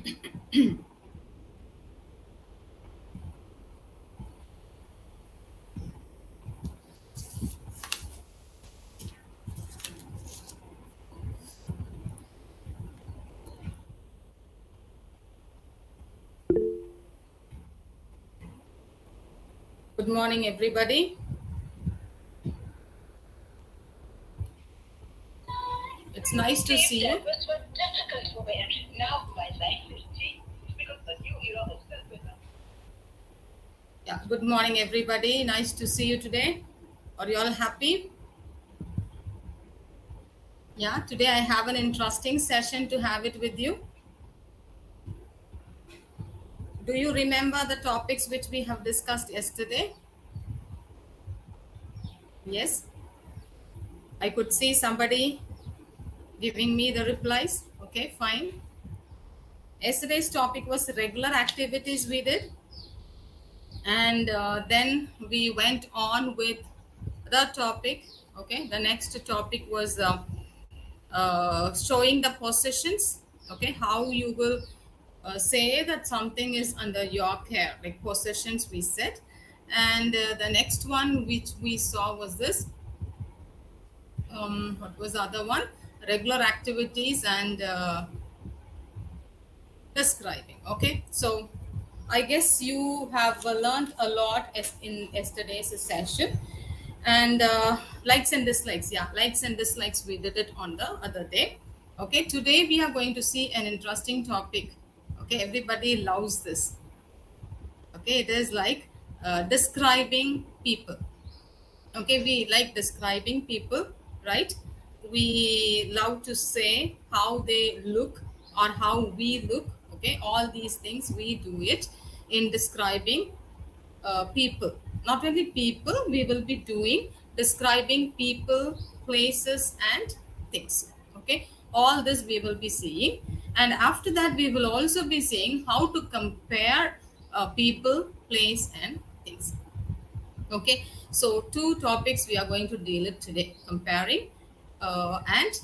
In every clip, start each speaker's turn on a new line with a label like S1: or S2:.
S1: Good morning, everybody. It's nice to see you. Yeah, good morning, everybody. Nice to see you today. Are you all happy? Yeah, today I have an interesting session to have it with you. Do you remember the topics which we have discussed yesterday? Yes, I could see somebody giving me the replies. Okay, fine. Yesterday's topic was regular activities we did, and then we went on with the topic. Okay, the next topic was showing the possessions. Okay, how you will say that something is under your care, like possessions we said. And the next one which we saw was this, what was the other one, regular activities and describing. Okay, so I guess you have learned a lot in yesterday's session. And likes and dislikes, yeah, likes and dislikes, we did it on the other day. Okay, today we are going to see an interesting topic. Okay, everybody loves this. Okay, it is like describing people. Okay, we like describing people, right? We love to say how they look or how we look. Okay, all these things we do it in describing people. Not only people, we will be doing describing people, places and things. Okay, all this we will be seeing, and after that we will also be seeing how to compare people, place and things. Okay, so two topics we are going to deal with today: comparing and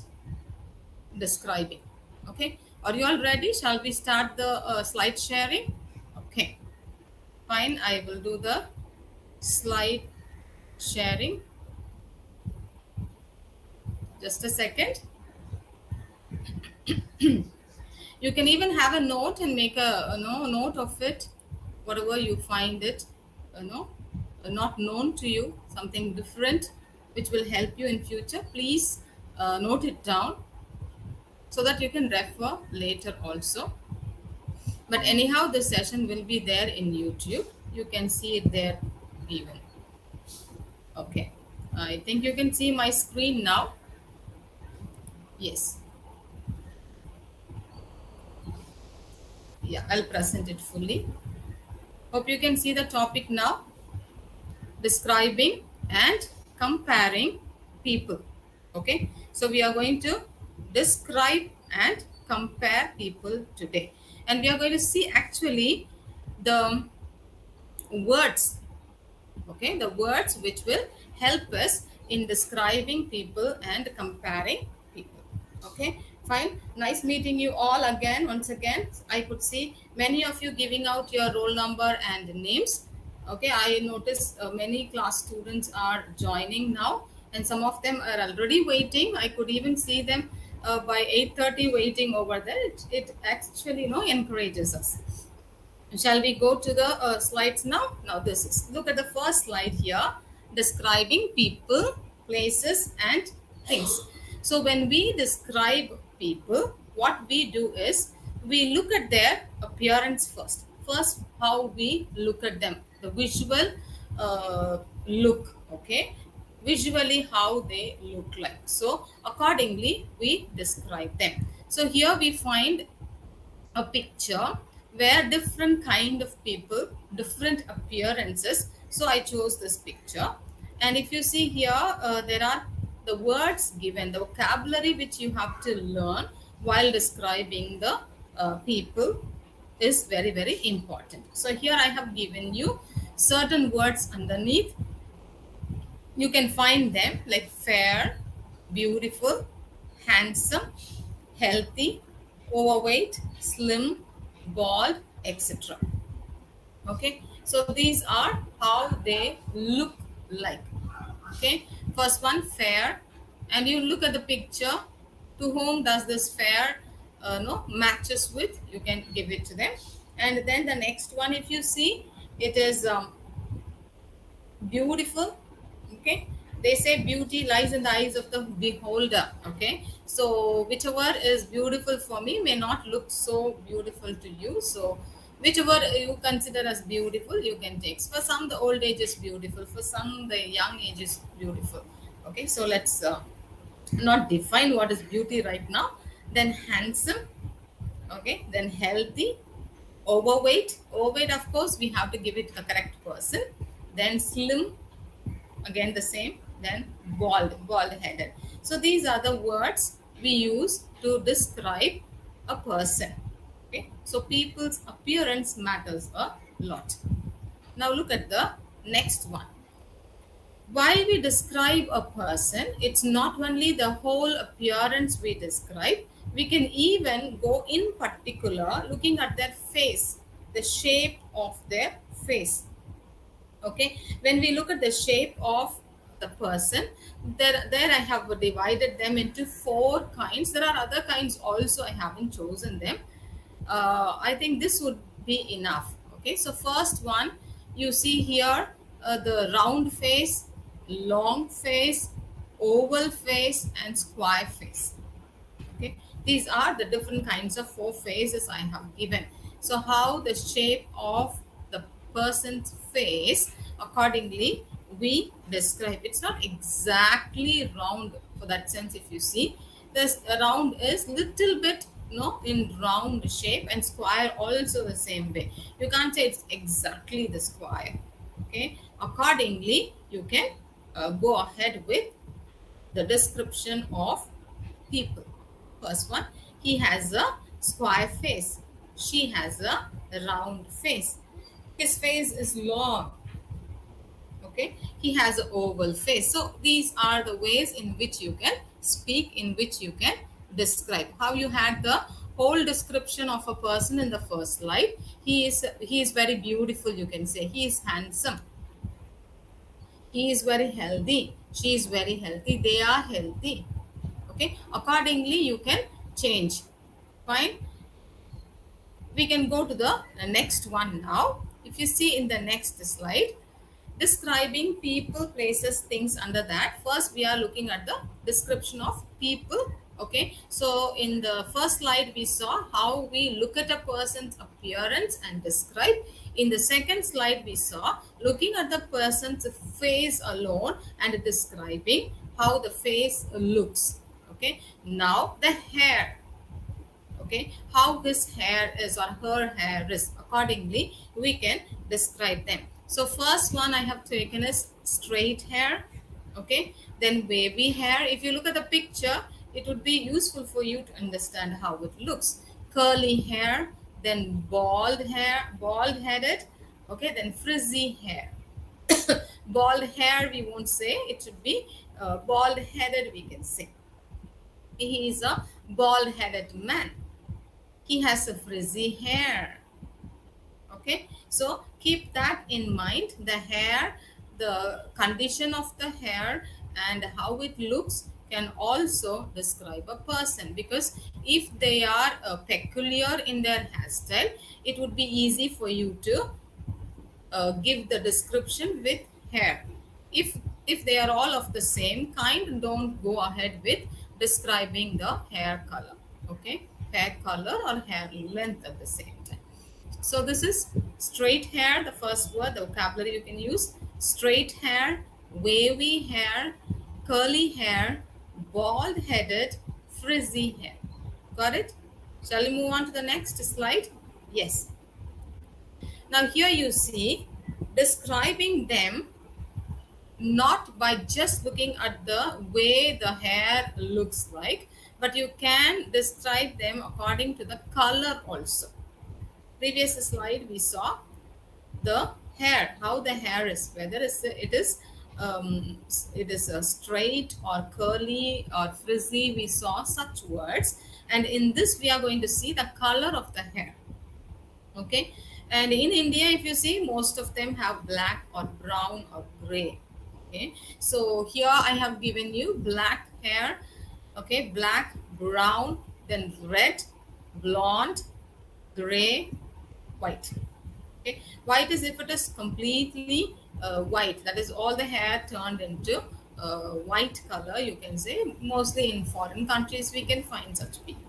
S1: describing. Okay, are you all ready? Shall we start the slide sharing? Okay, fine. I will do the slide sharing. Just a second. You can even have a note and make a note of it, whatever you find it not known to you, something different which will help you in future. Please note it down so that you can refer later also. But anyhow, this session will be there in YouTube. You can see it there even. Okay, I think you can see my screen now. Yes. Yeah, I'll present it fully. Hope you can see the topic now: describing and comparing people. Okay, so we are going to describe and compare people today, and we are going to see actually the words. Okay, the words which will help us in describing people and comparing people. Okay, fine. Nice meeting you all again. Once again, I could see many of you giving out your roll number and names. Okay, I notice many class students are joining now, and some of them are already waiting. I could even see them by 8:30 waiting over there. It actually encourages us. Shall we go to the slides now? Now this is, look at the first slide here, describing people, places and things. So when we describe people, what we do is we look at their appearance first. First, how we look at them, the visual look. Okay, visually how they look like. So accordingly we describe them. So here we find a picture where different kind of people, different appearances. So I chose this picture, and if you see here, there are the words given, the vocabulary which you have to learn while describing the people is very, very important. So here I have given you certain words underneath. You can find them like fair, beautiful, handsome, healthy, overweight, slim, bald, etc. Okay, so these are how they look like. Okay, first one, fair, and you look at the picture, to whom does this fair no matches with, you can give it to them. And then the next one, if you see, it is beautiful. Okay, they say beauty lies in the eyes of the beholder. Okay, so whichever is beautiful for me may not look so beautiful to you, so whichever you consider as beautiful you can take. For some the old age is beautiful, for some the young age is beautiful. Okay, so let's not define what is beauty right now. Then handsome. Okay, then healthy. Overweight, of course we have to give it a correct person. Then slim, again the same. Then bald headed. So these are the words we use to describe a person. Okay, so people's appearance matters a lot. Now look at the next one. While we describe a person, it's not only the whole appearance we describe, we can even go in particular looking at their face, the shape of their face. Okay, when we look at the shape of the person, there I have divided them into 4 kinds. There are other kinds also, I haven't chosen them. I think this would be enough. Okay, so first one, you see here the round face, long face, oval face, and square face. Okay, these are the different kinds of 4 faces I have given. So how the shape of the person's face, accordingly we describe. It's not exactly round for that sense. If you see, this round is little bit in round shape, and square also the same way. You can't say it's exactly the square. Okay, accordingly you can go ahead with the description of people. First one, he has a square face, she has a round face, his face is long. Okay, he has an oval face. So these are the ways in which you can speak, in which you can describe. How you had the whole description of a person in the first slide. He is very beautiful, you can say. He is handsome, he is very healthy, she is very healthy, they are healthy. Okay, accordingly you can change. Fine, we can go to the next one now. If you see in the next slide, describing people, places, things under that. First we are looking at the description of people. Okay, so in the first slide we saw how we look at a person's appearance and describe. In the second slide we saw looking at the person's face alone and describing how the face looks. Okay, now the hair. Okay, how his hair is or her hair is, accordingly we can describe them. So first one I have taken is straight hair. Okay, then wavy hair. If you look at the picture, it would be useful for you to understand how it looks. Curly hair, then bald hair, bald headed. Okay, then frizzy hair. Bald hair we won't say, it should be bald headed, we can say. He is a bald headed man, he has a frizzy hair. Okay, so keep that in mind. The hair, the condition of the hair and how it looks can also describe a person, because if they are peculiar in their hairstyle, it would be easy for you to give the description with hair. If they are all of the same kind, don't go ahead with describing the hair color. Okay, hair color or hair length at the same time. So this is straight hair, the first word, the vocabulary you can use. Straight hair, wavy hair, curly hair, bald headed, frizzy hair. Got it? Shall we move on to the next slide? Yes. Now here you see describing them not by just looking at the way the hair looks like, but you can describe them according to the color also. Previous slide we saw the hair, how the hair is, whether it is a straight or curly or frizzy. We saw such words, and in this we are going to see the color of the hair. Okay, and in India, if you see, most of them have black or brown or gray. Okay, so here I have given you black hair. Okay, black, brown, then red, blonde, gray, white. Okay, white is if it is completely white, that is all the hair turned into white color, you can say. Mostly in foreign countries we can find such people.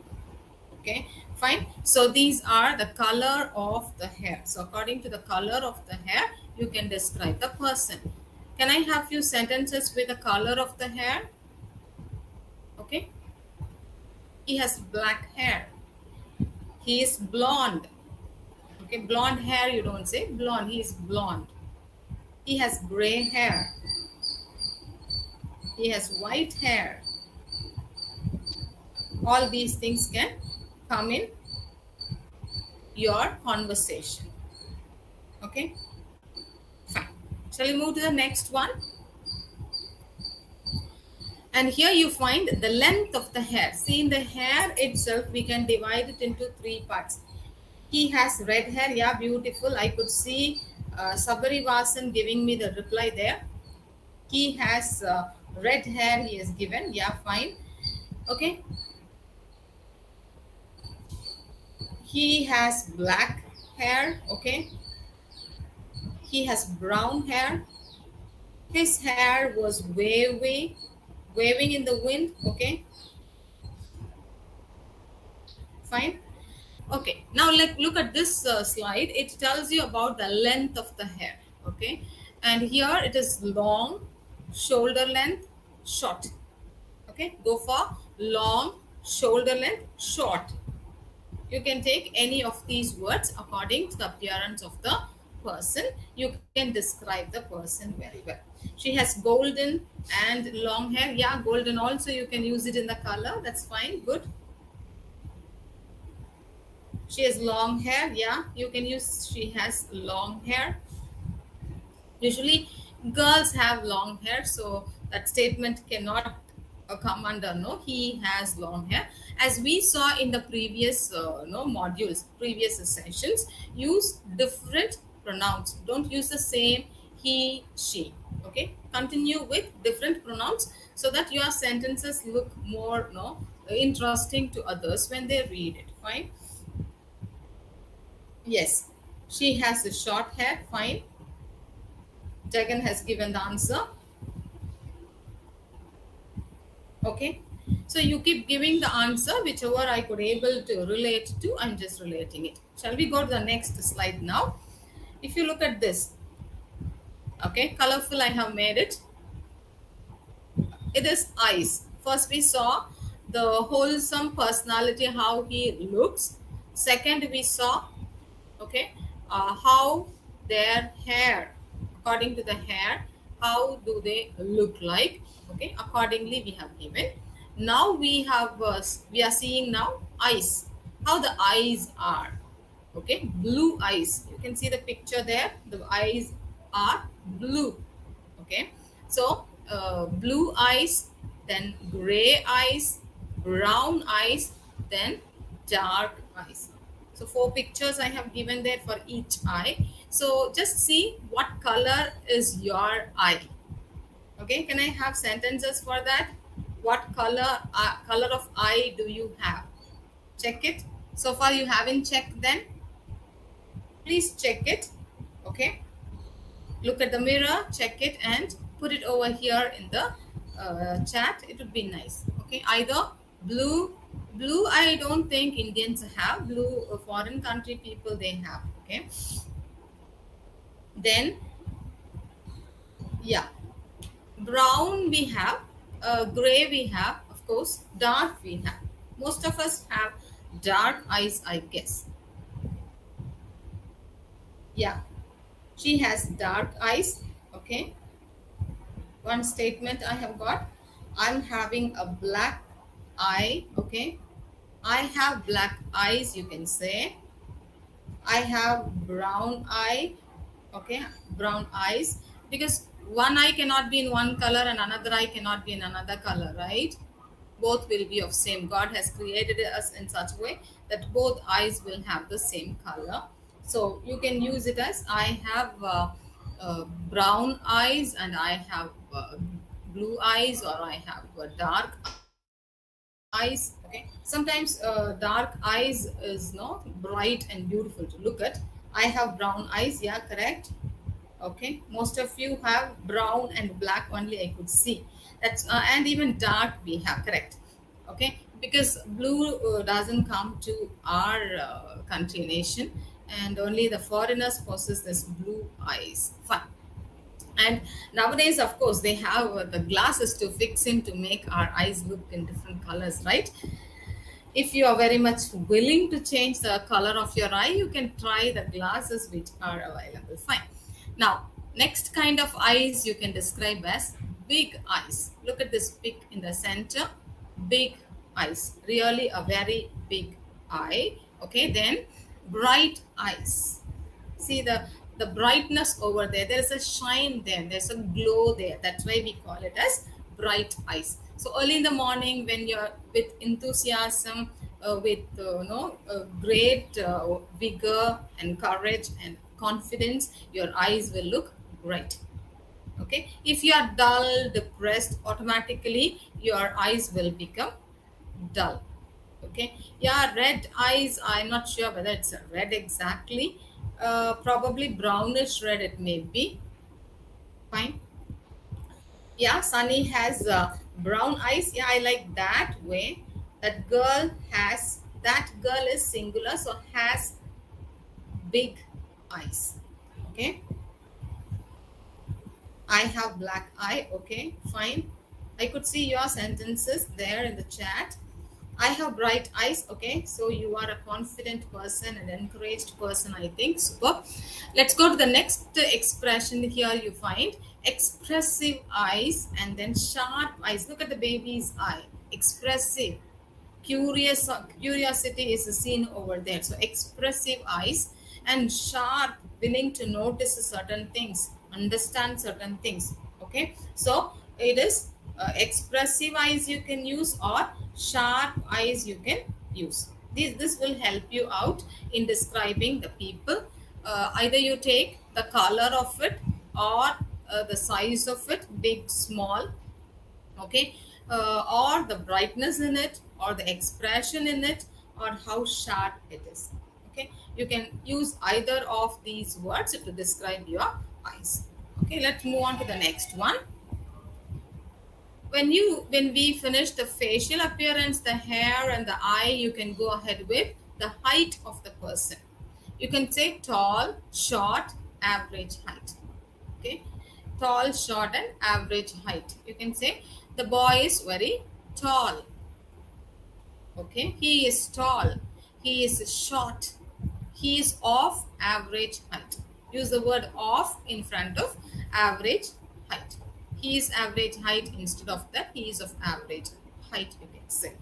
S1: Okay, fine. So these are the color of the hair. So according to the color of the hair, you can describe the person. Can I have few sentences with the color of the hair? Okay, he has black hair. He is blonde. Okay, blonde hair, you don't say blonde, he is blonde. He has gray hair. He has white hair. All these things can come in your conversation. Okay, fine. Shall we move to the next one? And here you find the length of the hair. See, in the hair itself, we can divide it into three parts. He has red hair. Yeah, beautiful. I could see Sabari Vasan giving me the reply there. He has red hair, he has given. Yeah, fine. Okay. He has black hair. Okay. He has brown hair. His hair was waving in the wind. Okay, fine. Okay, now look at this slide. It tells you about the length of the hair. Okay, and here it is long, shoulder length, short. Okay, go for long, shoulder length, short. You can take any of these words according to the appearance of the person. You can describe the person very well. She has golden and long hair. Yeah, golden also you can use it in the color. That's fine. Good. She has long hair. Yeah, you can use she has long hair. Usually girls have long hair, so that statement cannot come under no, he has long hair. As we saw in the previous modules, previous sessions, use different pronouns. Don't use the same he, she. Okay, continue with different pronouns so that your sentences look more interesting to others when they read it. Fine. Yes, she has a short hair. Fine. Jagan has given the answer. Okay, so you keep giving the answer whichever I could able to relate to. I'm just relating it. Shall we go to the next slide now? If you look at this, okay, colorful, I have made it. It is eyes. First we saw the wholesome personality, how he looks. Second we saw, okay, how their hair, according to the hair, how do they look like. Okay, accordingly we have given. Now we are seeing now eyes, how the eyes are. Okay, blue eyes, you can see the picture there, the eyes are blue. Okay, so blue eyes, then gray eyes, brown eyes, then dark eyes. So 4 pictures I have given there for each eye. So just see what color is your eye. Okay, can I have sentences for that? What color of eye do you have? Check it. So far you haven't checked, then please check it. Okay, look at the mirror, check it, and put it over here in the chat. It would be nice. Okay, either blue I don't think Indians have blue. Foreign country people, they have. Okay, then yeah, brown we have, gray we have, of course, dark we have. Most of us have dark eyes, I guess. Yeah, she has dark eyes. Okay, one statement I have got, I'm having a black eye. Okay, I have black eyes, you can say. I have brown eye. Okay, brown eyes, because one eye cannot be in one color and another eye cannot be in another color, right? Both will be of same. God has created us in such a way that both eyes will have the same color. So you can use it as I have brown eyes and I have blue eyes, or I have dark eyes. Okay, sometimes dark eyes is bright and beautiful to look at. I have brown eyes, yeah, correct. Okay, most of you have brown and black only, I could see. That's and even dark we have, correct. Okay, because blue doesn't come to our country nation, and only the foreigners possess this blue eyes. Fine. And nowadays, of course, they have the glasses to fix in to make our eyes look in different colors, right? If you are very much willing to change the color of your eye, you can try the glasses which are available. Fine. Now, next kind of eyes you can describe as big eyes. Look at this pic in the center. Big eyes. Really a very big eye. Okay, then bright eyes. See the brightness over there. There's a shine there. There's a glow there. That's why we call it as bright eyes. So early in the morning, when you're with enthusiasm, with great vigor and courage and confidence, your eyes will look bright. Okay, if you are dull, depressed, automatically your eyes will become dull. Okay, yeah, red eyes, I'm not sure whether it's a red exactly, probably brownish red it may be. Fine. Yeah, Sunny has brown eyes. Yeah, I like that way. That girl is singular, so has big eyes. Okay, I have black eye. Okay, fine. I could see your sentences there in the chat. I have bright eyes. Okay, so you are a confident person, an encouraged person, I think. Super. Let's go to the next expression. Here you find expressive eyes and then sharp eyes. Look at the baby's eye. Expressive. Curiosity is seen over there. So expressive eyes and sharp, willing to notice certain things, understand certain things. Okay, so it is expressive eyes you can use, or sharp eyes you can use. This will help you out in describing the people. Either you take the color of it, or the size of it, big, small. Okay, or the brightness in it, or the expression in it, or how sharp it is. Okay, you can use either of these words to describe your eyes. Okay, let's move on to the next one. When we finish the facial appearance, the hair and the eye, you can go ahead with the height of the person. You can say tall, short, average height. Okay, tall, short, and average height. You can say the boy is very tall. Okay, he is tall, he is short, he is of average height. Use the word of in front of average height. He is average height instead of that. He is of average height, you can say.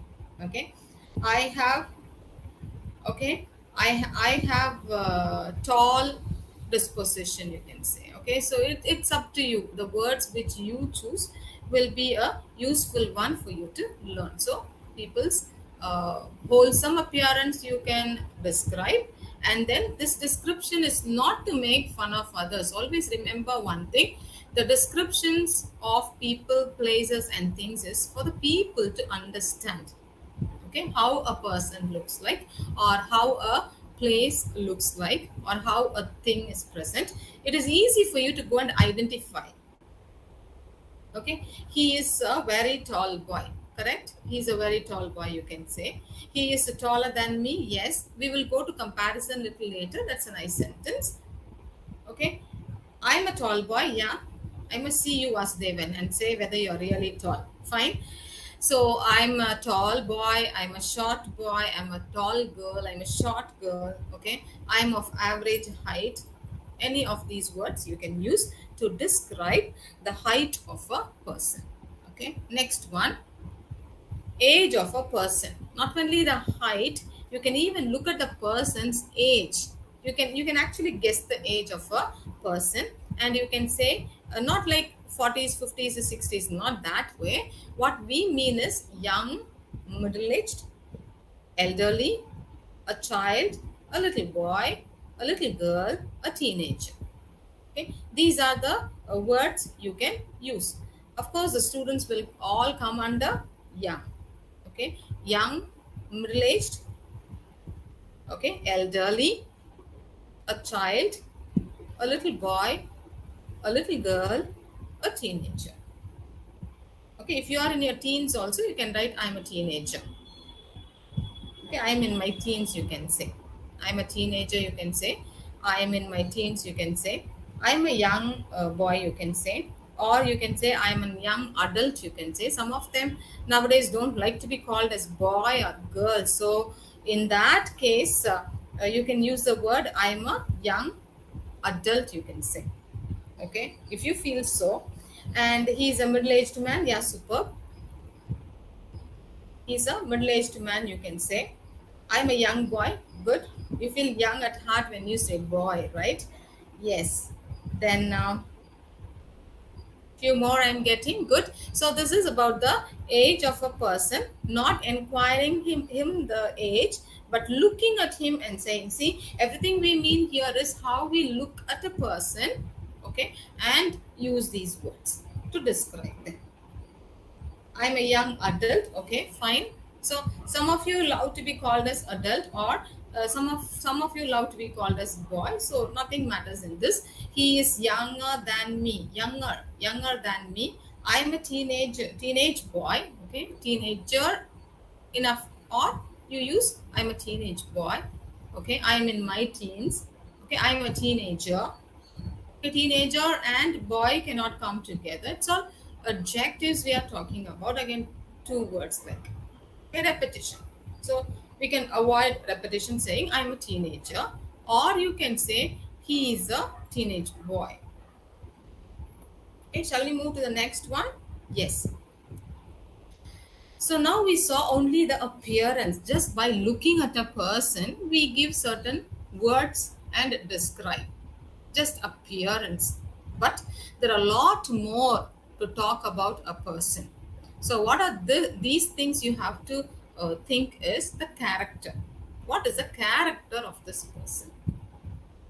S1: Okay, I have I have tall disposition, you can say. Okay, so it's up to you. The words which you choose will be a useful one for you to learn. So people's wholesome appearance you can describe, and then this description is not to make fun of others. Always remember one thing: the descriptions of people, places, and things is for the people to understand. Okay, how a person looks like, or how a place looks like, or how a thing is present. It is easy for you to go and identify. Okay, he is a very tall boy, correct? He is a very tall boy, you can say. He is taller than me. Yes, we will go to comparison little later. That's a nice sentence. Okay, I'm a tall boy. Yeah, I must see you as Devan and say whether you're really tall. Fine. So I'm a tall boy, I'm a short boy, I'm a tall girl, I'm a short girl. Okay, I'm of average height. Any of these words you can use to describe the height of a person. Okay, next one, age of a person. Not only the height, you can even look at the person's age. You can actually guess the age of a person, and you can say not like 40s, 50s, 60s, not that way. What we mean is young, middle-aged, elderly, a child, a little boy, a little girl, a teenager. Okay, these are the words you can use. Of course, the students will all come under young. Okay, young, middle-aged, okay, elderly, a child, a little boy, a little girl, a teenager. Okay, if you are in your teens also, you can write I'm a teenager. Okay, I'm in my teens, you can say. I'm a teenager, you can say. I am in my teens, you can say. I'm a young boy, you can say. Or you can say I'm a young adult, you can say. Some of them nowadays don't like to be called as boy or girl. So in that case, you can use the word I'm a young adult, you can say. Okay, if you feel so. And he's a middle-aged man, yeah, superb. He's a middle-aged man, you can say. I'm a young boy, good. You feel young at heart when you say boy, right? Yes. Then few more I'm getting, good. So this is about the age of a person, not inquiring him the age, but looking at him and saying, see, everything we mean here is how we look at a person, okay, and use these words to describe them. I'm a young adult. Okay, fine. So some of you love to be called as adult, or some of you love to be called as boy. So nothing matters in this. He is younger than me. Younger than me. I'm a teenage boy. Okay, teenager. Enough. Or you use I'm a teenage boy. Okay, I'm in my teens. Okay, I'm a teenager. A teenager and boy cannot come together. It's all adjectives we are talking about. Again, two words like a repetition. So we can avoid repetition saying I'm a teenager, or you can say he is a teenage boy. Okay, shall we move to the next one? Yes. So now we saw only the appearance. Just by looking at a person, we give certain words and describe. Just appearance. But there are a lot more to talk about a person. So what are these things you have to think is the character. What is the character of this person?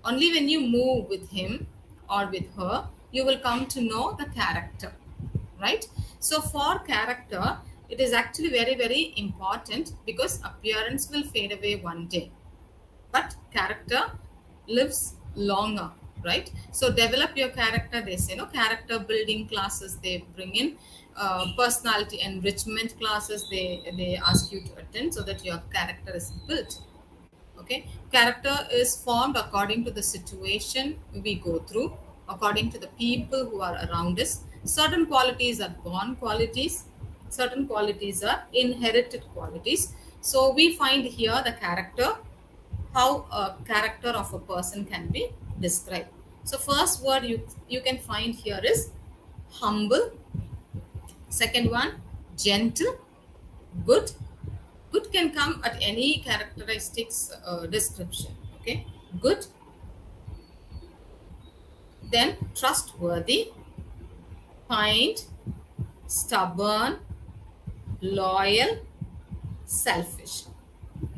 S1: Only when you move with him or with her, you will come to know the character, right? So for character, it is actually very, very important because appearance will fade away one day, but character lives longer, right? So develop your character. They say, character building classes they bring in, personality enrichment classes they ask you to attend so that your character is built. Okay, character is formed according to the situation we go through, according to the people who are around us. Certain qualities are born qualities, certain qualities are inherited qualities. So we find here the character, how a character of a person can be described. So first word you can find here is humble. Second one, gentle. Good. Good can come at any characteristics description. Okay, good. Then trustworthy, kind, stubborn, loyal, selfish.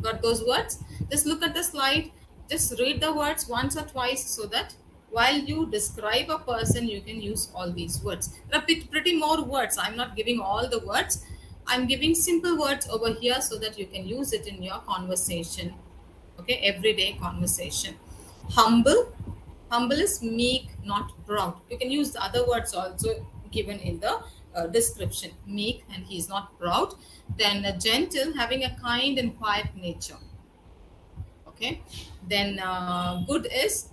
S1: Got those words? Just look at the slide. Just read the words once or twice so that while you describe a person, you can use all these words. There are pretty more words. I'm not giving all the words. I'm giving simple words over here so that you can use it in your conversation. Okay, everyday conversation. Humble. Humble is meek, not proud. You can use the other words also given in the description. Meek, and he is not proud. Then gentle, having a kind and quiet nature. Okay. Then good is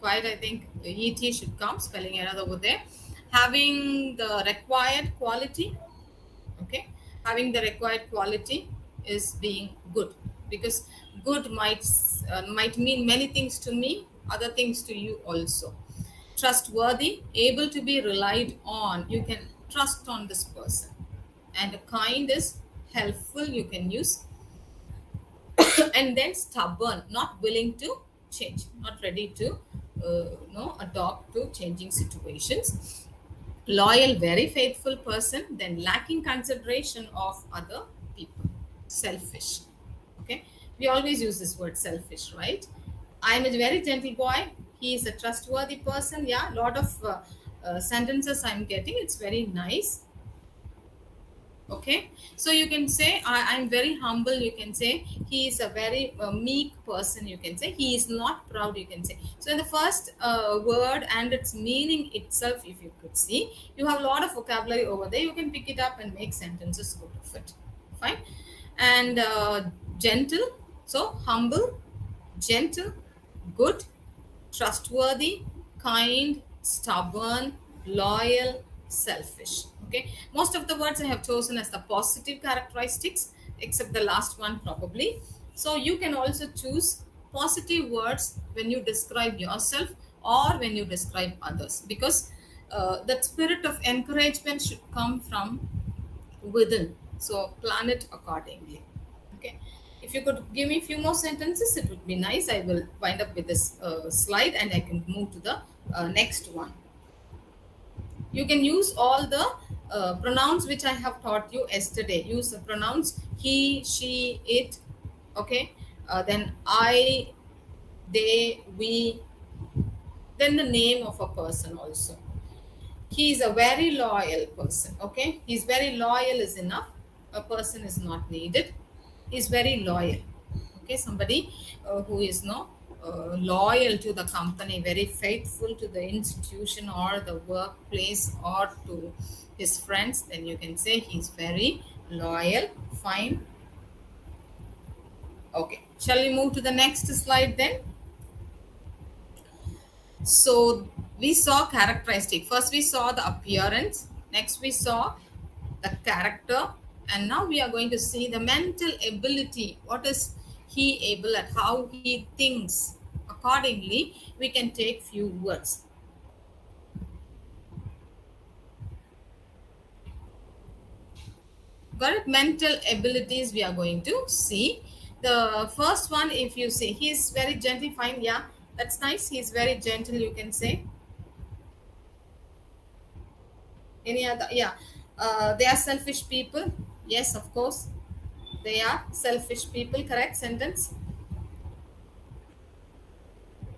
S1: quiet. I think et should come, spelling error over there. Having the required quality. Okay, having the required quality is being good, because good might mean many things to me, other things to you also. Trustworthy, able to be relied on, you can trust on this person. And kind is helpful, you can use. And then stubborn, not willing to change, not ready to adopt to changing situations. Loyal, very faithful person. Then lacking consideration of other people, selfish. Okay, We always use this word selfish, right? I'm a very gentle boy. He is a trustworthy person. Yeah, a lot of sentences I'm getting. It's very nice. Okay, so you can say I'm very humble. You can say he is a very meek person. You can say he is not proud. You can say so. In the first word and its meaning itself, if you could see, you have a lot of vocabulary over there. You can pick it up and make sentences out of it. Fine, and gentle. So humble, gentle, good, trustworthy, kind, stubborn, loyal, selfish. Okay, most of the words I have chosen as the positive characteristics, except the last one probably. So you can also choose positive words when you describe yourself or when you describe others, because that spirit of encouragement should come from within. So plan it accordingly. Okay, if you could give me a few more sentences, it would be nice. I will wind up with this slide and I can move to the next one. You can use all the pronouns which I have taught you yesterday. Use the pronouns he, she, it. Okay, then I, they, we, then the name of a person also. He is a very loyal person. Okay, he's very loyal is enough. A person is not needed. He's very loyal. Okay, somebody who is loyal to the company, very faithful to the institution or the workplace or to his friends, then you can say he's very loyal. Fine. Okay, shall we move to the next slide then? So we saw characteristic. First we saw the appearance, next we saw the character, and now we are going to see the mental ability. What is he able at, how he thinks. Accordingly we can take few words. Got it? Mental abilities we are going to see. The first one, if you say he is very gentle, fine. Yeah, that's nice. He's very gentle, you can say. Any other? Yeah, they are selfish people. Yes, of course, they are selfish people. Correct sentence.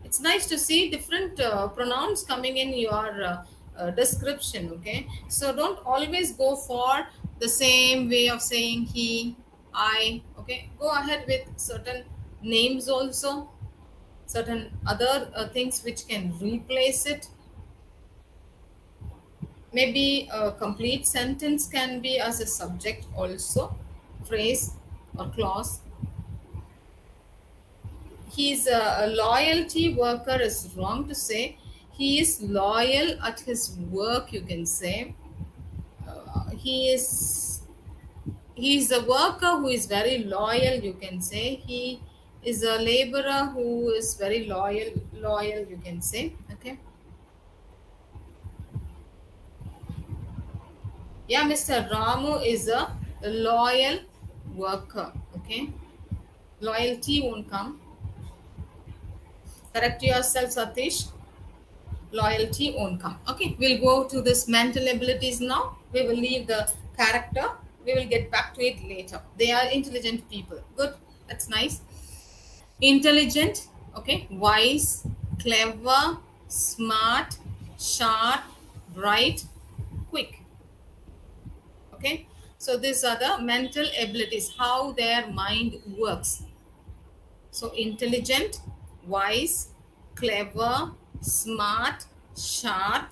S1: It's nice to see different pronouns coming in your description. Okay, so don't always go for the same way of saying he, I. Okay, go ahead with certain names also, certain other things which can replace it. Maybe a complete sentence can be as a subject also, phrase or clause. He's a loyalty worker is wrong to say. He is loyal at his work, you can say. He is a worker who is very loyal, you can say. He is a laborer who is very loyal, you can say. Okay. Yeah, Mr. Ramu is a loyal worker. Okay. Loyalty won't come. Correct yourself, Satish. Loyalty won't come. Okay, we'll go to this mental abilities now. We will leave the character. We will get back to it later. They are intelligent people. Good. That's nice. Intelligent. Okay. Wise, clever, smart, sharp, bright, quick. Okay. So these are the mental abilities, how their mind works. So intelligent, wise, clever, smart, sharp,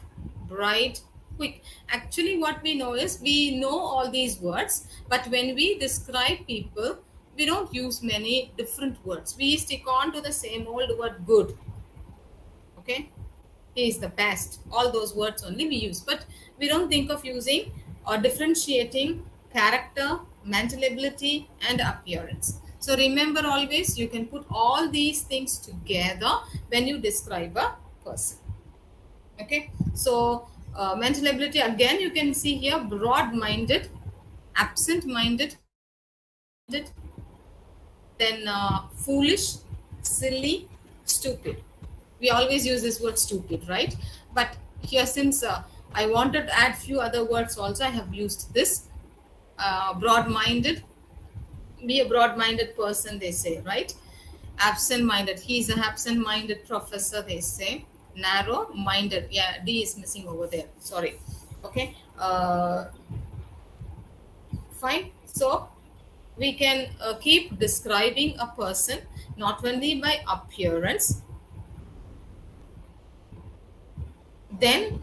S1: bright, quick. Actually, what we know is we know all these words, but when we describe people, we don't use many different words. We stick on to the same old word good. Okay, he is the best. All those words only we use, but we don't think of using or differentiating character, mental ability, and appearance. So remember always, you can put all these things together when you describe a person. Okay, so mental ability, again you can see here, broad-minded, absent-minded, then foolish, silly, stupid. We always use this word stupid, right? But here, since I wanted to add few other words also, I have used this broad-minded, Be a broad-minded person, they say, right? Absent-minded. He is an absent-minded professor, they say. Narrow-minded. Yeah, D is missing over there. Sorry. Okay. Fine. So we can keep describing a person not only by appearance, then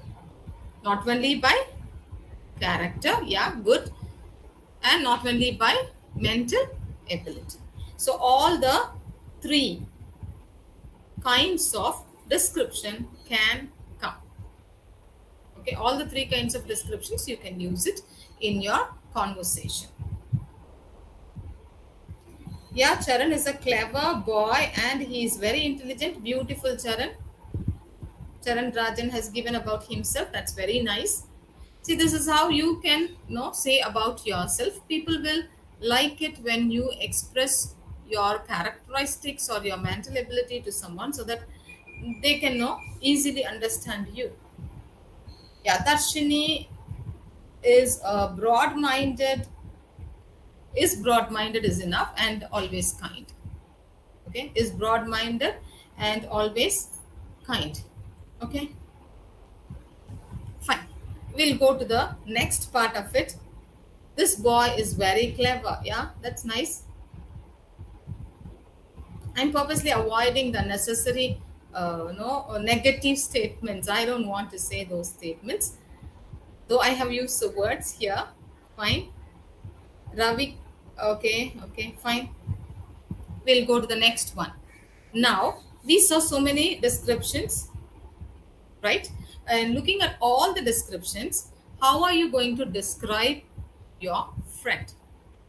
S1: not only by character, yeah, good, and not only by mental ability. So all the three kinds of description can come. Okay, all the three kinds of descriptions you can use it in your conversation. Yeah, Charan is a clever boy and he is very intelligent. Beautiful, Charan. Charan Rajan has given about himself. That's very nice. See, this is how you can say about yourself. People will like it when you express your characteristics or your mental ability to someone so that they can easily understand you. Yeah, Darshini is broad-minded is enough and always kind. Okay, is broad-minded and always kind. Okay, fine. We'll go to the next part of it. This boy is very clever. Yeah, that's nice. I'm purposely avoiding the necessary negative statements. I don't want to say those statements, though I have used the words here. Fine. Ravi, okay, fine. We'll go to the next one. Now, we saw so many descriptions, right? And looking at all the descriptions, how are you going to describe your friend?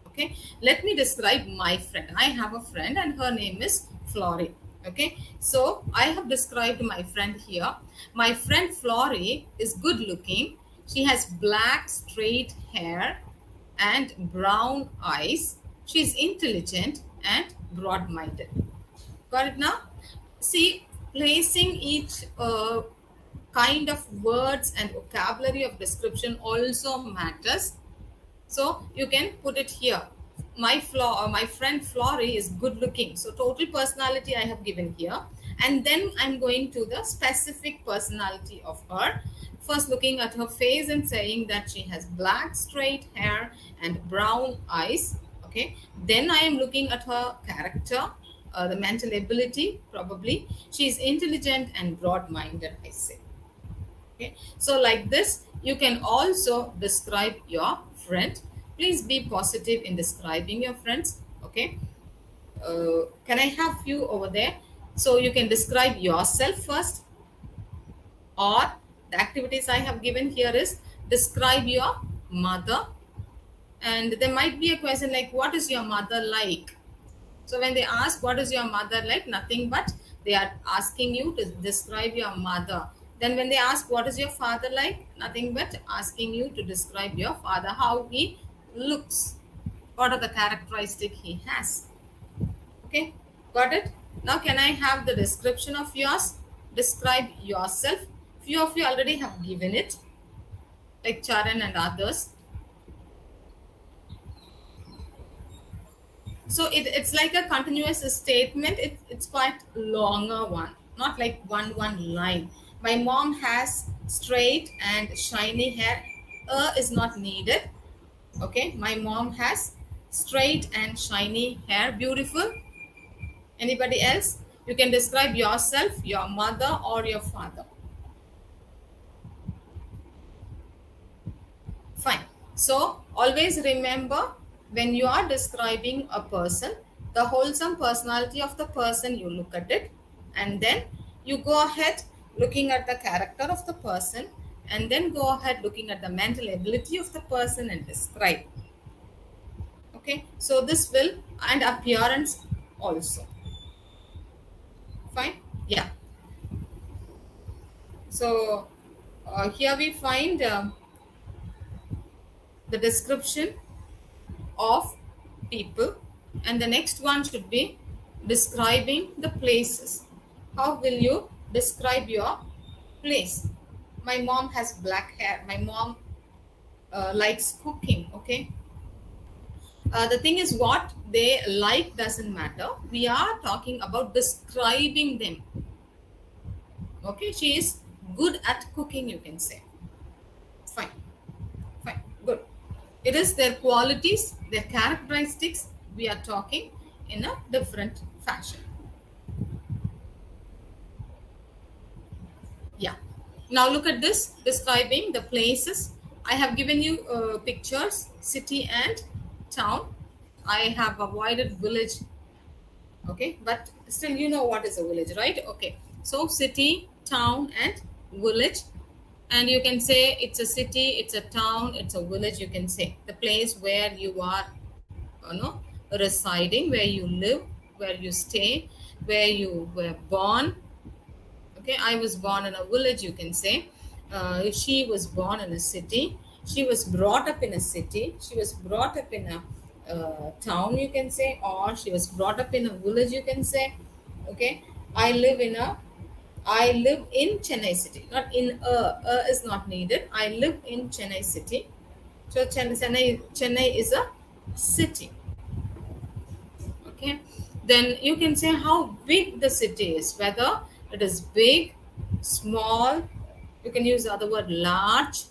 S1: Okay, let me describe my friend. I have a friend and her name is Flory. Okay, so I have described my friend here. My friend Flory is good looking. She has black straight hair and brown eyes. She is intelligent and broad-minded. Got it now? See, placing each kind of words and vocabulary of description also matters. So you can put it here. My friend Flory is good looking. So total personality I have given here. And then I'm going to the specific personality of her. First looking at her face and saying that she has black straight hair and brown eyes. Okay. Then I am looking at her character, the mental ability probably. She is intelligent and broad-minded, I say. Okay. So like this, you can also describe your friend. Please be positive in describing your friends. Okay. Can I have you over there? So you can describe yourself first, or the activities I have given here is describe your mother. And there might be a question like, what is your mother like? So when they ask, what is your mother like? Nothing but they are asking you to describe your mother. Then when they ask, what is your father like? Nothing but asking you to describe your father, how he looks, what are the characteristics he has. Okay, got it? Now can I have the description of yours? Describe yourself. Few of you already have given it, like Charan and others. So it's like a continuous statement. It's quite longer one, not like one line. My mom has straight and shiny hair. Is not needed. Okay, my mom has straight and shiny hair. Beautiful. Anybody else? You can describe yourself, your mother or your father. Fine. So always remember, when you are describing a person, the wholesome personality of the person, you look at it, and then you go ahead looking at the character of the person, and then go ahead looking at the mental ability of the person and describe. Okay, so this will, and appearance also. Fine. Yeah. So here we find the description of people, and the next one should be describing the places. How will you describe your place? My mom has black hair. My mom likes cooking. Okay, The thing is, what they like doesn't matter. We are talking about describing them. Okay, she is good at cooking, you can say. Fine, fine, good. It is their qualities, their characteristics. We are talking in a different fashion. Yeah. Now look at this, describing the places. I have given you pictures, city and town. I have avoided village. Okay, but still you know what is a village, right? Okay, so city, town and village. And you can say it's a city, it's a town, it's a village. You can say the place where you are, residing, where you live, where you stay, where you were born. Okay, I was born in a village, you can say. She was born in a city. She was brought up in a city. She was brought up in a town, you can say, or she was brought up in a village, you can say. Okay, i live in a I live in Chennai city. Not in is not needed. I live in Chennai city. So Chennai is a city. Okay, then you can say how big the city is, whether it is big, small. You can use the other word large.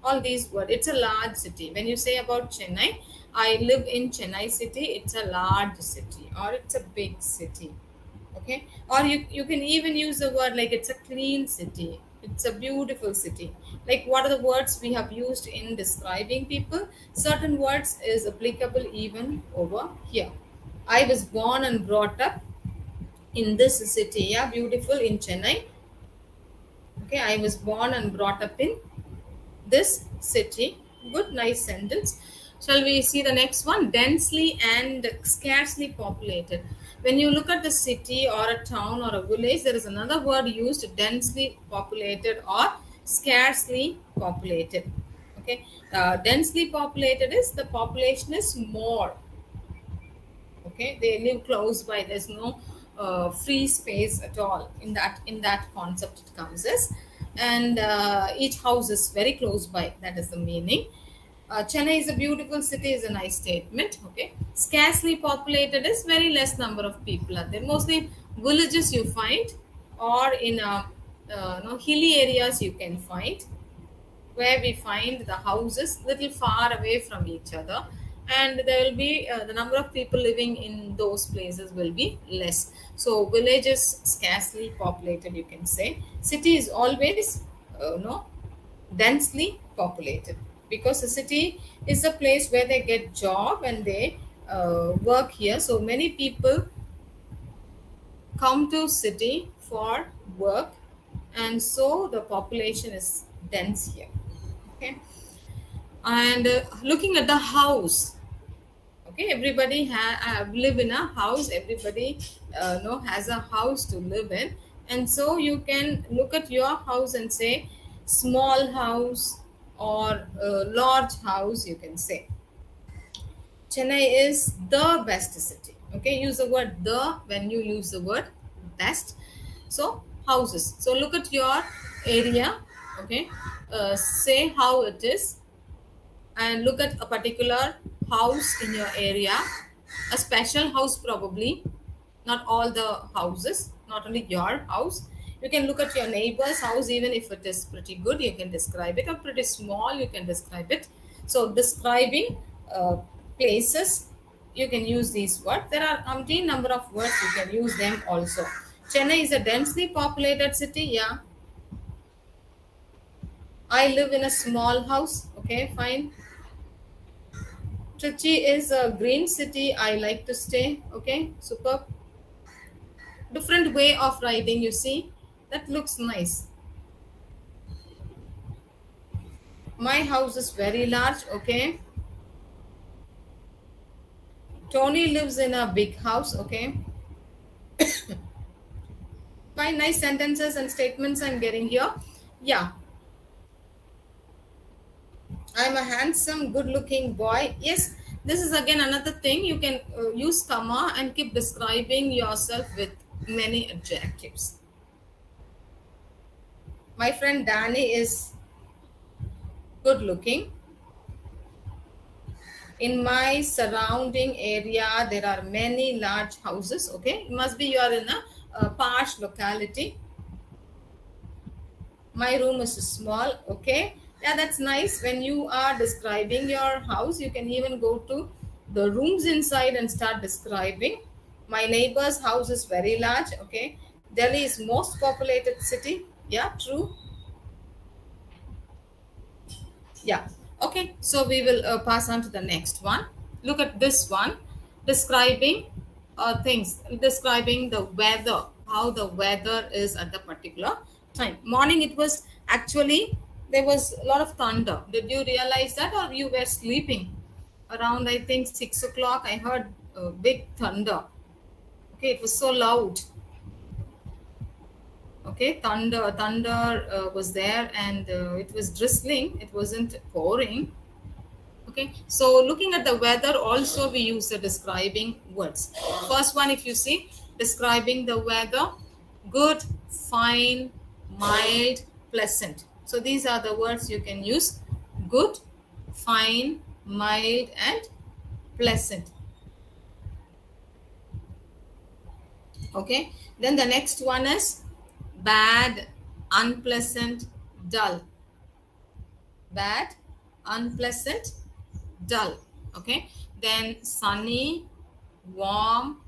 S1: All these words. It's a large city. When you say about Chennai, I live in Chennai city. It's a large city or it's a big city. Okay, or you can even use the word like it's a clean city, it's a beautiful city. Like what are the words we have used in describing people? Certain words is applicable even over here. I was born and brought up in this city. Yeah, beautiful, in Chennai. Okay, I was born and brought up in this city. Good, nice sentence. Shall we see the next one? Densely and scarcely populated. When you look at the city or a town or a village, there is another word used, densely populated or scarcely populated. Okay, densely populated is the population is more. Okay, they live close by. There's no free space at all. In that concept it comes as, and each house is very close by. That is the meaning. Chennai is a beautiful city is a nice statement. Okay, scarcely populated is very less number of people are there. Mostly villages you find, or in hilly areas you can find, where we find the houses little far away from each other, and there will be the number of people living in those places will be less. So village is scarcely populated, you can say. City is always no densely populated, because the city is a place where they get job and they work here. So many people come to city for work, and so the population is dense here. Okay, and looking at the house. Okay, everybody live in a house. Everybody has a house to live in, and so you can look at your house and say small house or large house, you can say. Chennai is the best city. Okay, use the word the when you use the word best. So houses, so look at your area. Okay, say how it is, and look at a particular house in your area, a special house probably, not all the houses, not only your house. You can look at your neighbor's house, even if it is pretty good, you can describe it, or pretty small, you can describe it. So describing places, you can use these words. There are umpteen number of words, you can use them also. Chennai is a densely populated city. Yeah, I live in a small house. Okay, fine. Trichy is a green city. I like to stay. Okay, superb. Different way of writing, you see. That looks nice. My house is very large. Okay. Tony lives in a big house. Okay. Fine, nice sentences and statements I'm getting here. Yeah. I'm a handsome, good looking boy. Yes, this is again another thing. You can use comma and keep describing yourself with many adjectives. My friend Danny is good looking. In my surrounding area there are many large houses. Okay, it must be you are in a posh locality. My room is small. Okay, yeah, that's nice. When you are describing your house, you can even go to the rooms inside and start describing. My neighbor's house is very large. Okay, Delhi is most populated city. Yeah, true. Yeah. Okay. So we will pass on to the next one. Look at this one. Describing things, describing the weather, how the weather is at the particular time. Morning, it was actually, there was a lot of thunder. Did you realize that, or you were sleeping? Around, I think, 6 o'clock, I heard big thunder. Okay, it was so loud. Okay, thunder was there, and it was drizzling. It wasn't pouring. Okay, so looking at the weather, also we use the describing words. First one, if you see, describing the weather: good, fine, mild, pleasant. So these are the words you can use: good, fine, mild, and pleasant. Okay, then the next one is bad, unpleasant, dull. Bad, unpleasant, dull. Okay, then sunny, warm.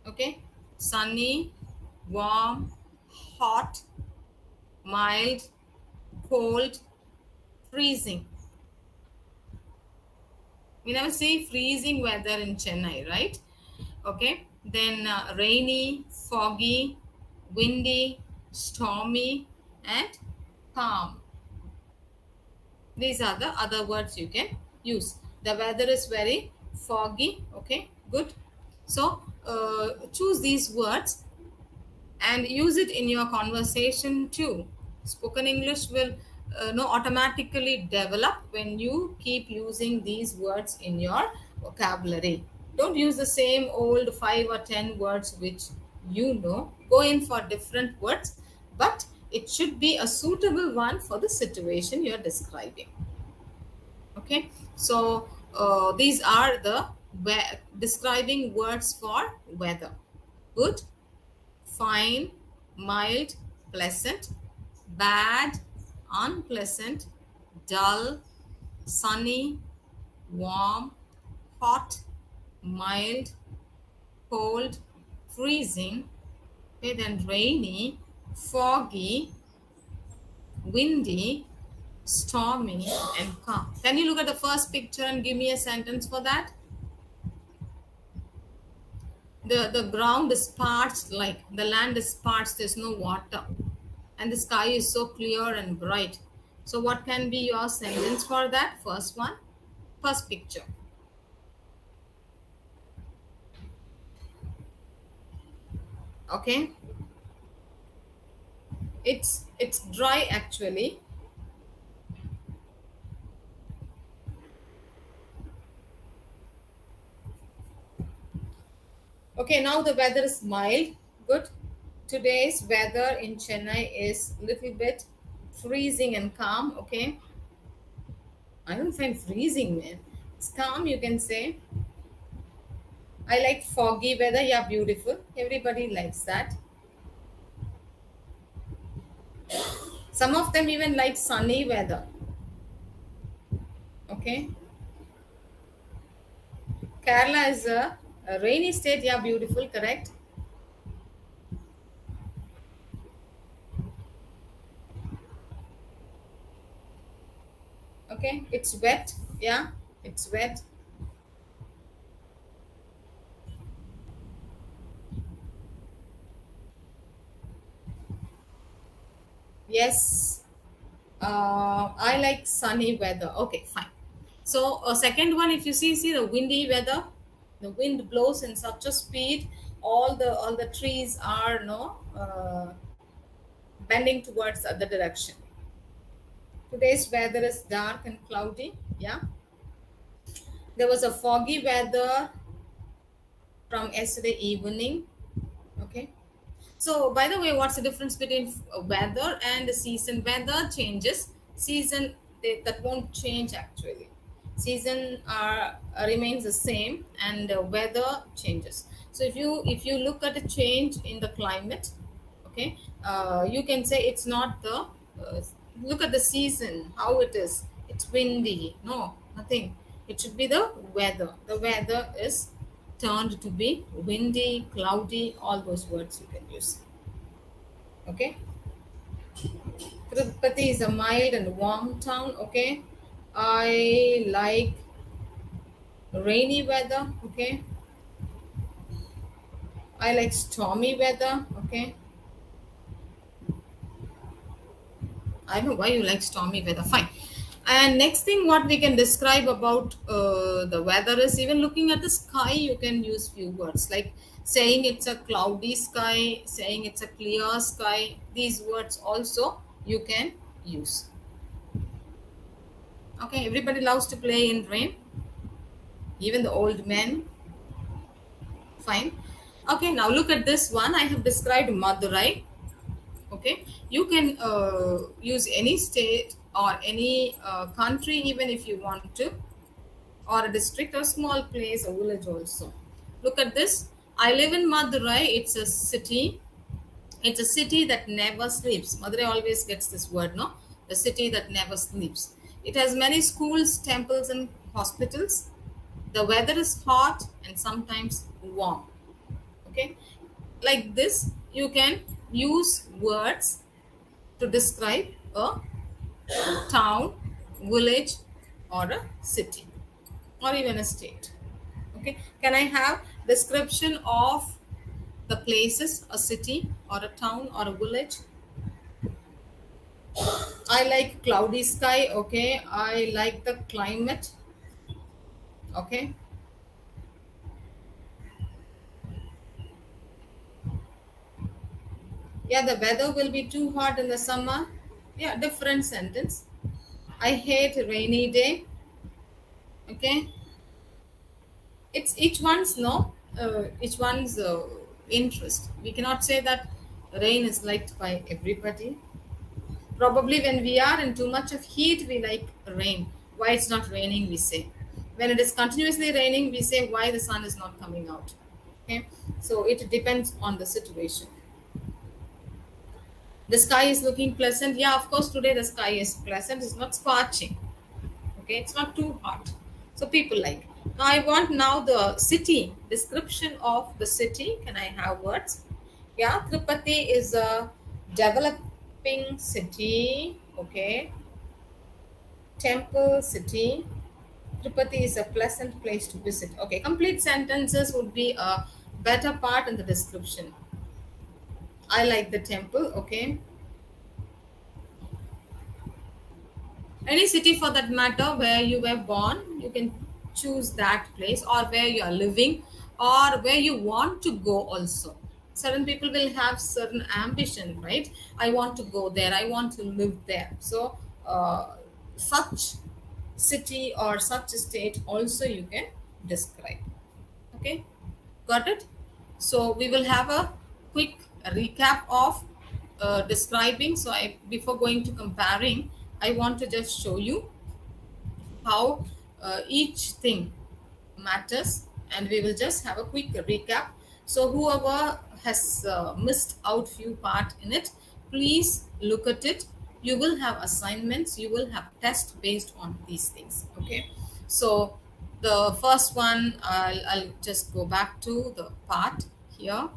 S1: Okay, sunny, warm, hot, mild, cold, freezing. We never see freezing weather in Chennai, right? Okay, then rainy, foggy, windy, stormy, and calm. These are the other words you can use. The weather is very foggy. Okay, good. So choose these words and use it in your conversation too. Spoken English will automatically develop when you keep using these words in your vocabulary. Don't use the same old 5 or 10 words which you know. Go in for different words, but it should be a suitable one for the situation you're describing. Okay, so these are the describing words for weather: good, fine, mild, pleasant; bad, unpleasant; dull, sunny, warm, hot, mild, cold, freezing; okay, then rainy, foggy, windy, stormy, and calm. Can you look at the first picture and give me a sentence for that? The ground is parched, like the land is parched, there's no water, and the sky is so clear and bright. So what can be your sentence for that? First one, first picture. Okay, it's dry actually. Okay, now the weather is mild. Good. Today's weather in Chennai is little bit freezing and calm. Okay, I don't find freezing, man. It's calm, you can say. I like foggy weather. Yeah, beautiful. Everybody likes that. Some of them even like sunny weather. Okay. Kerala is a rainy state. Yeah, beautiful. Correct. Okay. It's wet. Yeah, it's wet. Yes. I like sunny weather. Okay, fine. So, second one, if you see the windy weather, the wind blows in such a speed, all the trees are bending towards the other direction. Today's weather is dark and cloudy. Yeah, there was a foggy weather from yesterday evening. Okay. So, by the way, what's the difference between weather and the season? Weather changes. Season, that won't change actually. season remains the same, and weather changes. So if you look at a change in the climate, okay, you can say it's not the look at the season, how it is, it's windy, no, nothing. It should be the weather. The weather is turned to be windy, cloudy, all those words you can use. Okay. Tirupati is a mild and warm town. Okay. I like rainy weather. Okay. I like stormy weather. Okay. I don't know why you like stormy weather. Fine. And next thing, what we can describe about the weather is, even looking at the sky, you can use few words like saying it's a cloudy sky, saying it's a clear sky. These words also you can use. Okay, everybody loves to play in rain, even the old men. Fine. Okay, now look at this one. I have described Madurai. Okay, you can use any state or any country, even if you want to, or a district or small place or village also. Look at this. I live in Madurai. It's a city. It's a city that never sleeps. Madurai always gets this word, no? The city that never sleeps. It has many schools, temples, and hospitals. The weather is hot and sometimes warm. Okay, like this, you can use words to describe a town, village, or a city, or even a state. Okay, can I have description of the places, a city or a town or a village? I like cloudy sky. Okay, I like the climate. Okay, yeah, the weather will be too hot in the summer. Yeah, different sentence. I hate rainy day. Okay, it's each one's, no, each one's interest. We cannot say that rain is liked by everybody. Probably when we are in too much of heat, we like rain. Why it's not raining, we say. When it is continuously raining, we say why the sun is not coming out. Okay, so it depends on the situation. The sky is looking pleasant. Yeah, of course, today the sky is pleasant. It's not scorching. Okay, it's not too hot, so people like. Now I want now the city description of the city. Can I have words? Yeah, Tirupati is a developing city. Okay, temple city. Tirupati is a pleasant place to visit. Okay, complete sentences would be a better part in the description. I like the temple. Okay, any city for that matter where you were born, you can choose that place, or where you are living, or where you want to go also. Certain people will have certain ambition, right? I want to go there, I want to live there. So such city or such state also you can describe. Okay, got it? So we will have a quick recap of describing. So I, before going to comparing, I want to just show you how each thing matters, and we will just have a quick recap. So whoever has missed out few part in it, please look at it. You will have assignments, you will have tests based on these things. Okay, so the first one, I'll just go back to the part here.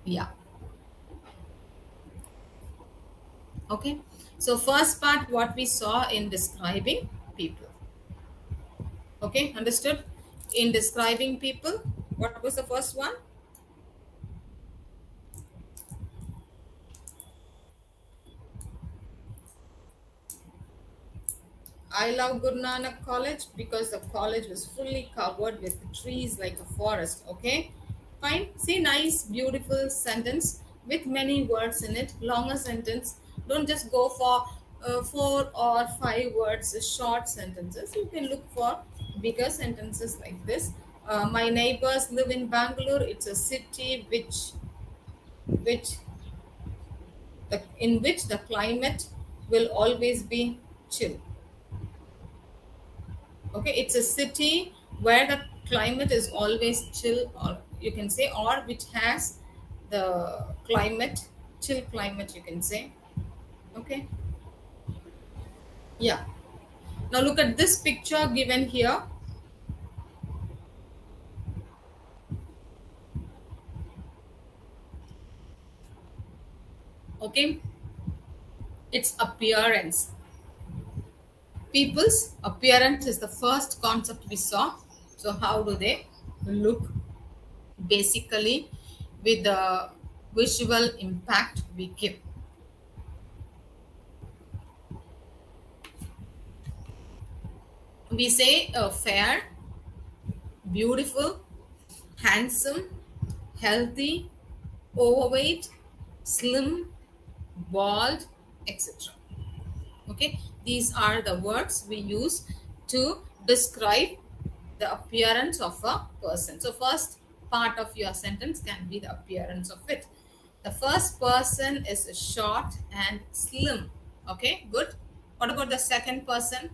S1: Yeah. Okay, so first part, what we saw in describing people. Okay, understood? In describing people, what was the first one? I love Guru Nanak College because the college was fully covered with trees like a forest. Okay, fine. See, nice, beautiful sentence with many words in it. Longer sentence. Don't just go for 4 or 5 words, short sentences. You can look for bigger sentences like this. My neighbors live in Bangalore. It's a city which in which the climate will always be chill. Okay, it's a city where the climate is always chill, or you can say, or which has the climate, chill climate, you can say. Okay, yeah. Now look at this picture given here. Okay, its appearance. People's appearance is the first concept we saw. So how do they look? Basically, with the visual impact we give. We say fair, beautiful, handsome, healthy, overweight, slim, bald, etc. Okay, these are the words we use to describe the appearance of a person. So first part of your sentence can be the appearance of it. The first person is short and slim. Okay, good. What about the second person?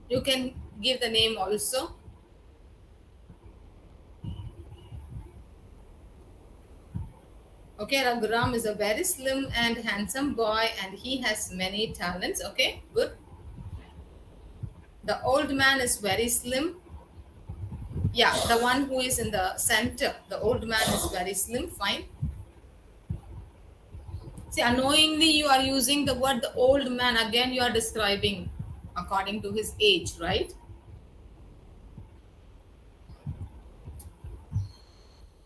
S1: You can give the name also. Okay, Raghuram is a very slim and handsome boy and he has many talents. Okay, good. The old man is very slim. Yeah, the one who is in the center. The old man is very slim. Fine. See, unknowingly you are using the word the old man. Again, you are describing according to his age, right?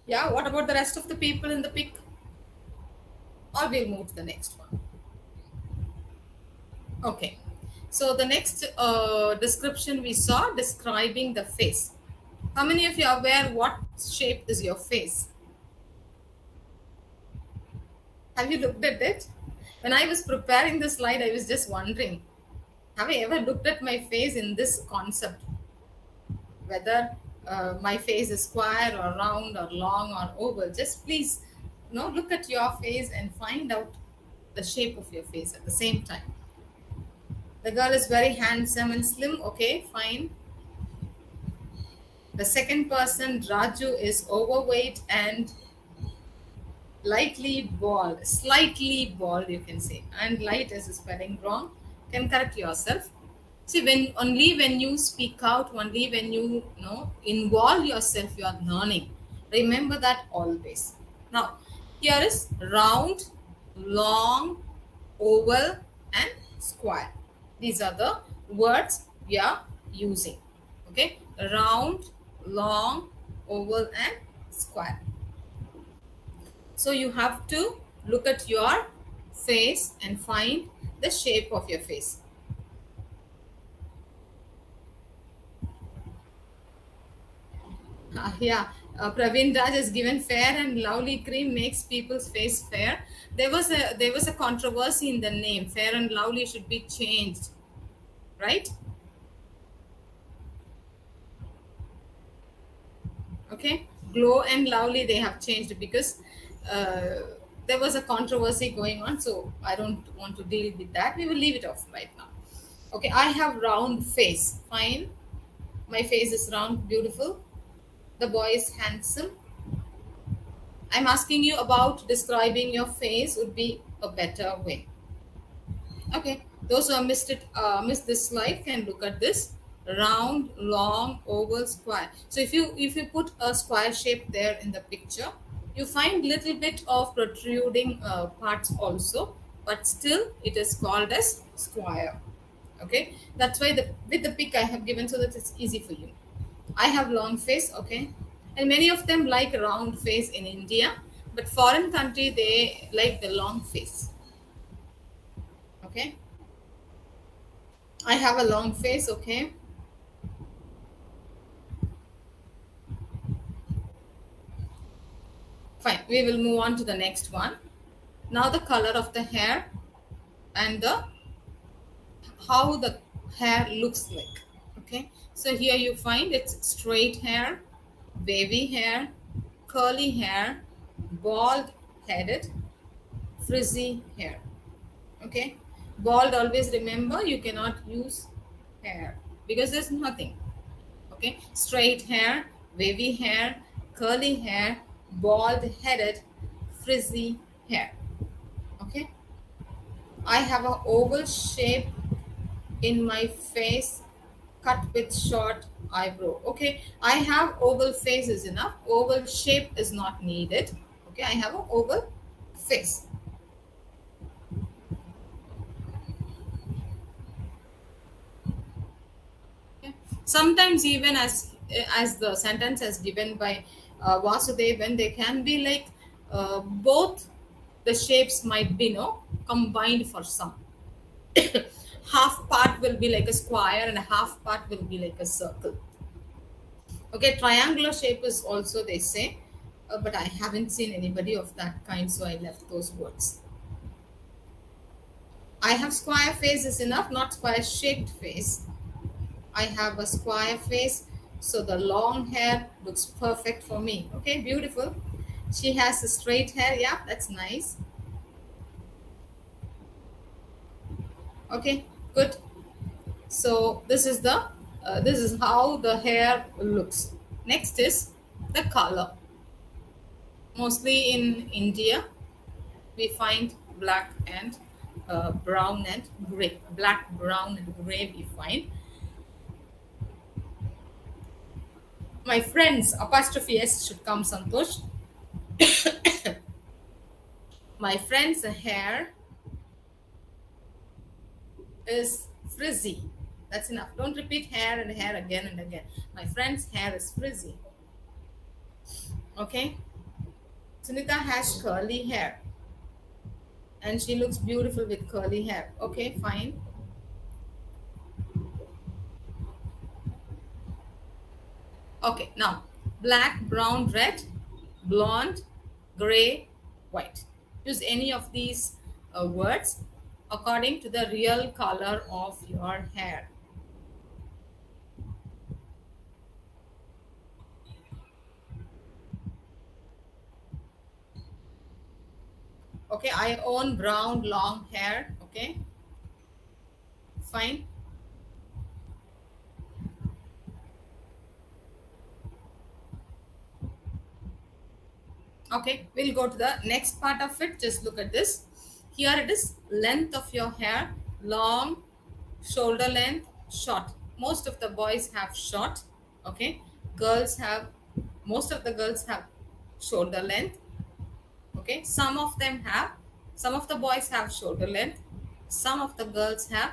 S1: Yeah, what about the rest of the people in the pic? Or we'll move to the next one. Okay. So the next description we saw describing the face. How many of you are aware what shape is your face? Have you looked at it? When I was preparing the slide, I was just wondering, have I ever looked at my face in this concept? Whether my face is square or round or long or oval. Just please, look at your face and find out the shape of your face at the same time. The girl is very handsome and slim. Okay, fine. The second person, Raju, is overweight and slightly bald, you can say. And light is spelling wrong. Can correct yourself. See, when you speak out, only when you involve yourself, you are learning. Remember that always. Now, here is round, long, oval, and square. These are the words we are using. Okay, round, long, oval, and square. So you have to look at your face and find the shape of your face. Yeah, Praveen Raj has given fair and lovely cream makes people's face fair. There was a controversy in the name. Fair and lovely should be changed, right? Okay, glow and lovely they have changed because uh, there was a controversy going on. So I don't want to deal with that. We will leave it off right now. Okay, I have round face. Fine, my face is round, beautiful. The boy is handsome. I'm asking you about describing your face would be a better way. Okay, those who have missed this slide can look at this round, long, oval, square. So if you put a square shape there in the picture, you find little bit of protruding parts also, but still it is called as square. Okay, that's why with the pic I have given so that it's easy for you. I have long face, okay, and many of them like round face in India, but foreign country they like the long face. Okay, I have a long face, okay. Fine, we will move on to the next one. Now the color of the hair and the how the hair looks like. Okay, so here you find it's straight hair, wavy hair, curly hair, bald headed, frizzy hair. Okay, bald, always remember you cannot use hair because there's nothing. Okay, straight hair, wavy hair, curly hair, bald headed, frizzy hair. Okay, I have an oval shape in my face, cut with short eyebrow. Okay, I have oval face is enough, oval shape is not needed. Okay, I have an oval face. Okay. Sometimes even as the sentence is given by Vasudev, when they can be like both the shapes might be combined for some. Half part will be like a square and half part will be like a circle. Okay, triangular shape is also they say, but I haven't seen anybody of that kind, so I left those words. I have square face is enough, not square shaped face. I have a square face, so the long hair looks perfect for me. Okay, beautiful. She has a straight hair. Yeah, that's nice. Okay, good. So this is how the hair looks. Next is the color. Mostly in India, we find black and brown and gray. Black, brown, and gray we find. My friends, apostrophe S should come, Santosh. My friend's hair is frizzy. That's enough. Don't repeat hair and hair again and again. My friend's hair is frizzy. Okay. Sunita has curly hair. And she looks beautiful with curly hair. Okay, fine. Okay, now black, brown, red, blonde, gray, white. Use any of these words according to the real color of your hair. Okay, I own brown long hair. Okay, fine. Okay, we'll go to the next part of it. Just look at this. Here it is, length of your hair, long, shoulder length, short. Most of the boys have short. Okay, girls have, most of the girls have shoulder length. Okay, some of the boys have shoulder length, some of the girls have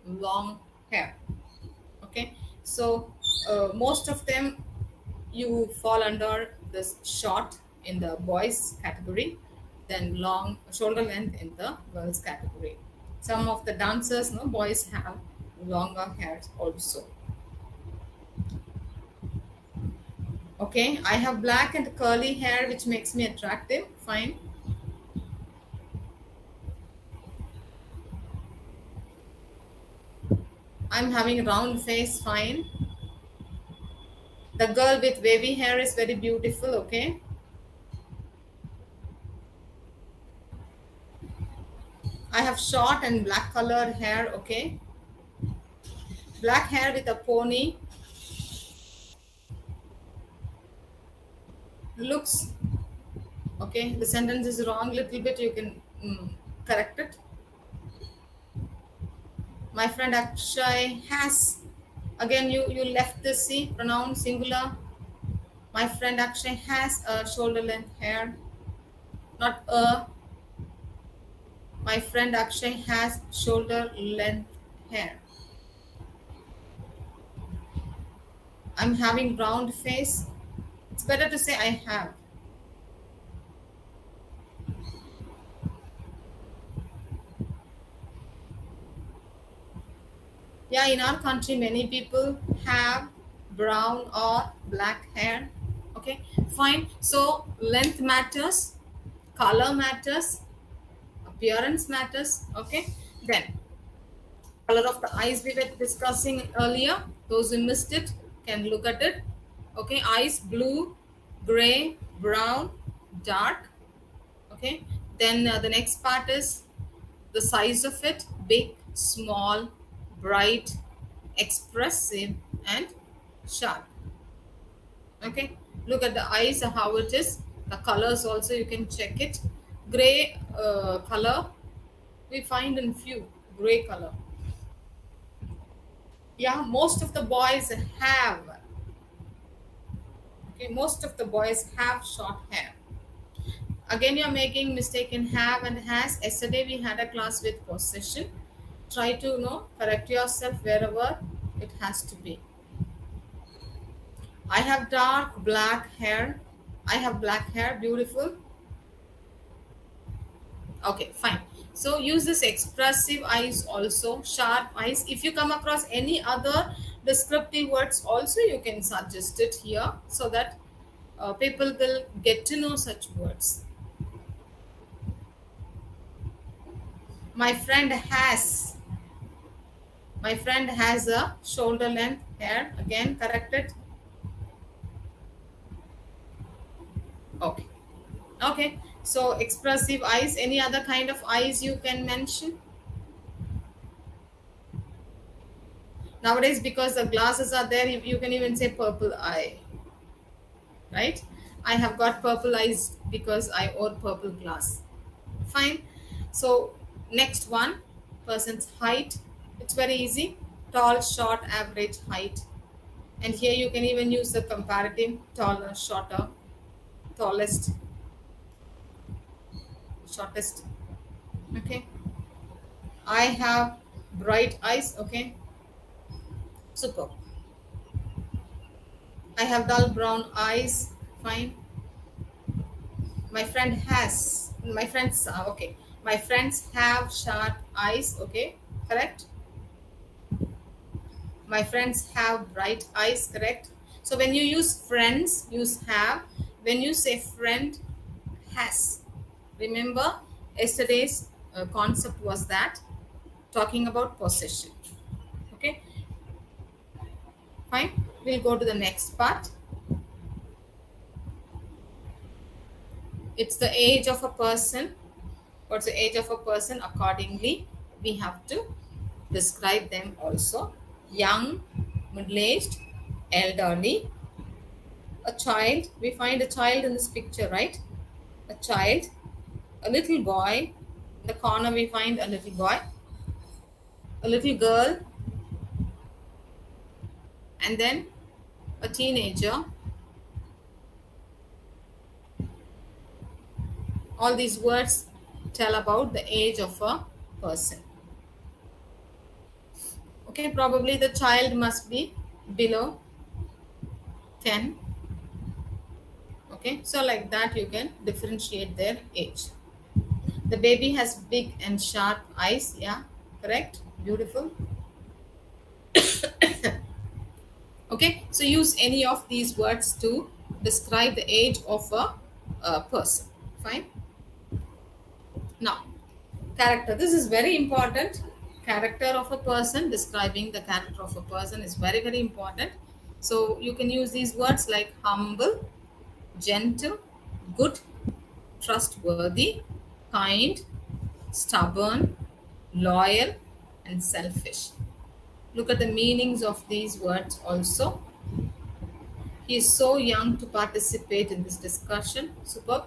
S1: long hair. Okay, so most of them you fall under this short in the boys category, then long shoulder length in the girls category. Some of the dancers, no, boys have longer hair also. Okay, I have black and curly hair which makes me attractive. Fine. I'm having a round face. Fine. The girl with wavy hair is very beautiful. Okay. I have short and black colored hair. Okay. Black hair with a pony looks okay. The sentence is wrong little bit. You can correct it. My friend Akshay has, again you left this, see, pronoun singular. My friend Akshay has a shoulder length hair, not a. My friend Akshay has shoulder length hair. I'm having round face. It's better to say I have. Yeah, in our country, many people have brown or black hair. Okay, fine. So length matters, color matters, appearance matters. Okay, then color of the eyes we were discussing earlier. Those who missed it can look at it. Okay, eyes blue, gray, brown, dark. Okay, then the next part is the size of it: big, small, bright, expressive, and sharp. Okay, look at the eyes, how it is. The colors also you can check it. Gray color we find in few. Gray color, yeah, most of the boys have. Okay, most of the boys have short hair. Again, you're making mistake in have and has. Yesterday we had a class with possession. Try to correct yourself wherever it has to be. I have dark black hair. I have black hair. Beautiful. Okay, fine. So use this expressive eyes also, sharp eyes. If you come across any other descriptive words also, you can suggest it here so that people will get to know such words. My friend has. My friend has a shoulder length hair. Again, correct it. Okay. Okay. So expressive eyes. Any other kind of eyes you can mention? Nowadays, because the glasses are there, you can even say purple eye. Right? I have got purple eyes because I wore purple glass. Fine. So next one, person's height. It's very easy. Tall, short, average height. And here you can even use the comparative: taller, shorter, tallest, shortest. Okay. I have bright eyes. Okay. Super. I have dull brown eyes. Fine. My friend has. My friends. Okay. My friends have sharp eyes. Okay. Correct. My friends have bright eyes. Correct. So when you use friends, use have. When you say friend, has. Remember, yesterday's concept was that talking about possession. Okay. Fine. We'll go to the next part. It's the age of a person. What's the age of a person? Accordingly, we have to describe them also. Young, middle-aged, elderly, a child. We find a child in this picture, right? A child, a little boy. In the corner, we find a little boy, a little girl, and then a teenager. All these words tell about the age of a person. Okay, probably the child must be below 10. Okay, so like that you can differentiate their age. The baby has big and sharp eyes. Yeah, correct. Beautiful. Okay, so use any of these words to describe the age of a person. Fine. Now, character. This is very important. Character of a person, describing the character of a person is very, very important. So you can use these words like humble, gentle, good, trustworthy, kind, stubborn, loyal, and selfish. Look at the meanings of these words also. He is so young to participate in this discussion. Superb.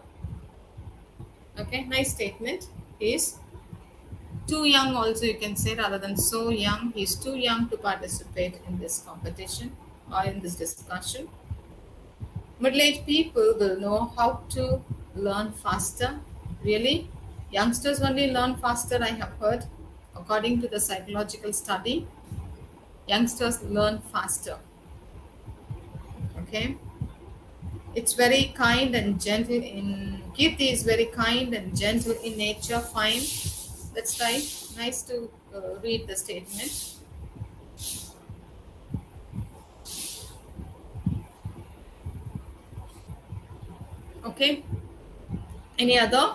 S1: Okay, nice statement. He is too young also, you can say, rather than so young. He is too young to participate in this competition or in this discussion. Middle-aged people will know how to learn faster. Really? Youngsters only learn faster, I have heard. According to the psychological study, youngsters learn faster. Okay? It's very kind and gentle in... Kirti is very kind and gentle in nature. Fine. That's right. Nice to read the statement. Okay. Any other?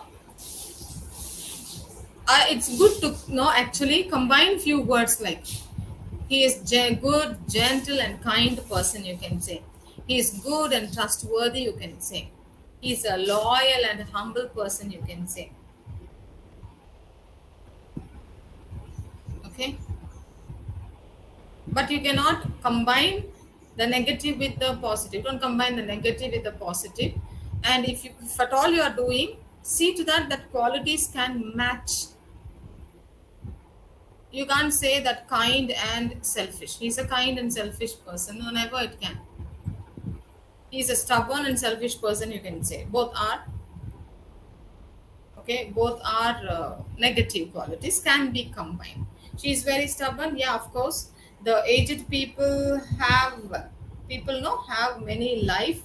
S1: It's good to know actually combine few words like he is good, gentle, and kind person, you can say. He is good and trustworthy, you can say. He is a loyal and humble person, you can say. Okay. But you cannot combine the negative with the positive. Don't combine the negative with the positive. And if at all you are doing, see to that qualities can match. You can't say that kind and selfish. He's a kind and selfish person. No, never it can. He's a stubborn and selfish person, you can say. Both are okay. Both are negative qualities can be combined. She is very stubborn. Yeah, of course. The aged people know have many life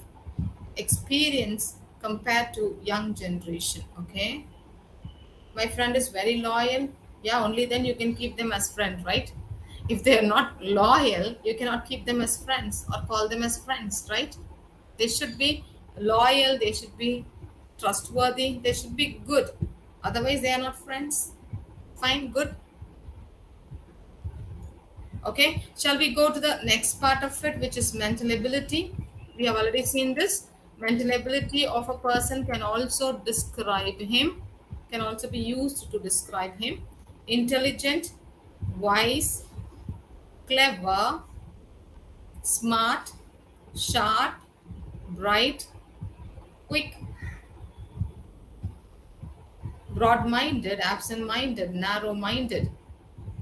S1: experience compared to young generation. Okay, my friend is very loyal. Yeah, only then you can keep them as friend, right? If they are not loyal, you cannot keep them as friends or call them as friends, right? They should be loyal, they should be trustworthy, they should be good. Otherwise they are not friends. Fine, good. Okay, shall we go to the next part of it, which is mental ability? We have already seen this. Mental ability of a person can also describe him, can also be used to describe him. Intelligent, wise, clever, smart, sharp, bright, quick, broad-minded, absent-minded, narrow-minded,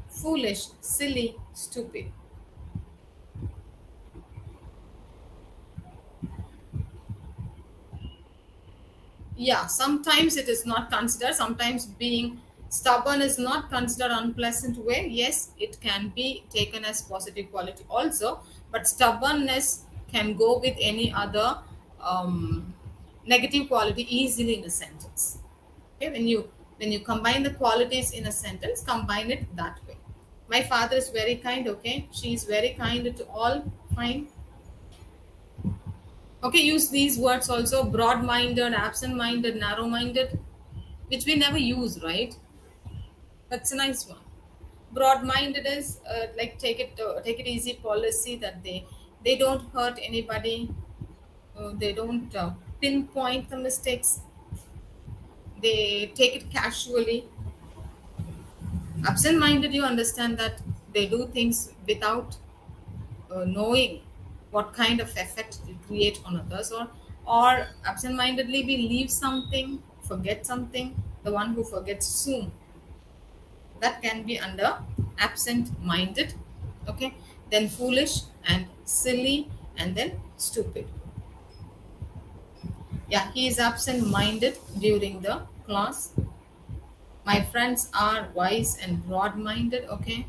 S1: foolish, silly, stupid. Yeah, sometimes it is not considered. Sometimes being stubborn is not considered unpleasant way. Yes, it can be taken as positive quality also, but stubbornness can go with any other negative quality easily in a sentence. Okay, when you combine the qualities in a sentence, combine it that way. My father is very kind. Okay, she is very kind to all. Fine. Okay, use these words also: broad-minded, absent-minded, narrow-minded, which we never use, right? That's a nice one. Broad-minded is like take it easy policy that they don't hurt anybody. They don't pinpoint the mistakes. They take it casually. Absent-minded, you understand that they do things without knowing what kind of effect it create on others, or absent-mindedly we leave something, forget something. The one who forgets soon, that can be under absent-minded. Okay, then foolish and silly and then stupid. Yeah, he is absent-minded during the class. My friends are wise and broad-minded. Okay,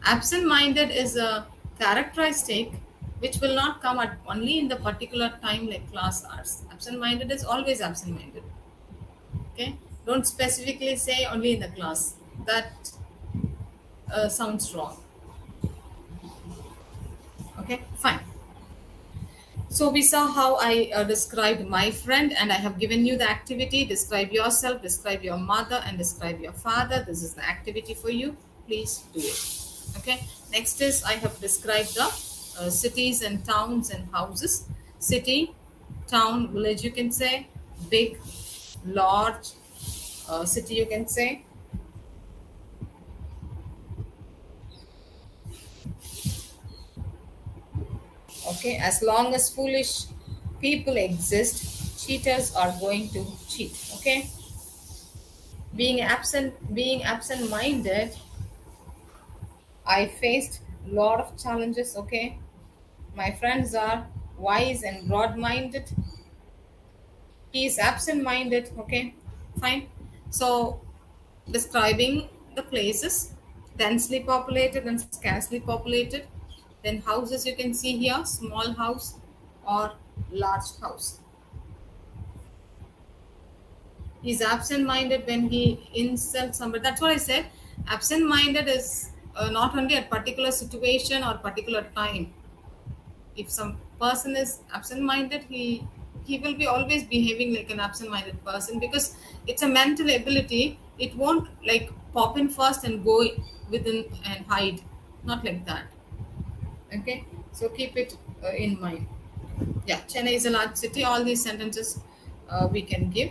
S1: absent-minded is a characteristic which will not come at only in the particular time like class hours. Absent-minded is always absent-minded. Okay, don't specifically say only in the class. That sounds wrong. Okay, fine. So we saw how I described my friend, and I have given you the activity. Describe yourself, describe your mother, and describe your father. This is the activity for you. Please do it. Okay, next is I have described the cities and towns and houses. City, town, village, you can say. Big, large, city, you can say. Okay, as long as foolish people exist, cheaters are going to cheat. Okay, being absent-minded, I faced a lot of challenges. Okay, my friends are wise and broad-minded. He is absent-minded. Okay, fine. So describing the places: densely populated and scarcely populated. Then houses, you can see here: small house or large house. He's absent-minded when he insults somebody. That's what I said. Absent-minded is not only at particular situation or particular time. If some person is absent-minded, he will be always behaving like an absent-minded person, because it's a mental ability. It won't like pop in first and go within and hide. Not like that. Okay, so keep it in mind. Yeah, Chennai is a large city. All these sentences we can give.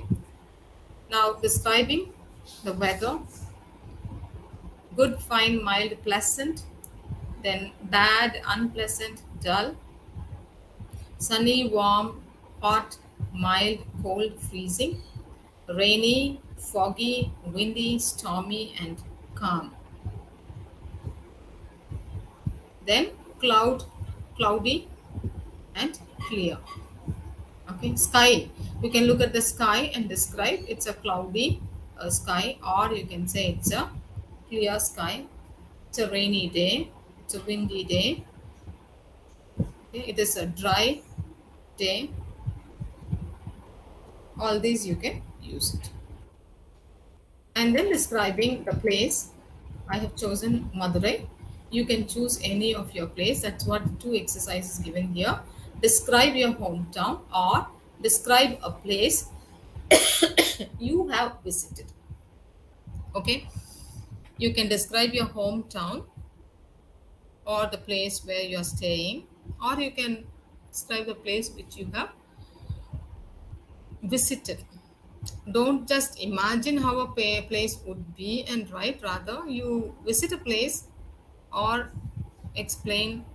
S1: Now, describing the weather: good, fine, mild, pleasant. Then bad, unpleasant, dull. Sunny, warm, hot, mild, cold, freezing. Rainy, foggy, windy, stormy, and calm. Then cloud, cloudy, and clear. Okay, sky. You can look at the sky and describe it's a cloudy sky, or you can say it's a clear sky. It's a rainy day. It's a windy day. Okay, it is a dry day. All these you can use it. And then describing the place, I have chosen Madurai. You can choose any of your place. That's what two exercises given here. Describe your hometown or describe a place you have visited. Okay, you can describe your hometown or the place where you are staying, or you can describe the place which you have visited. Don't just imagine how a place would be and write, rather you visit a place or explain,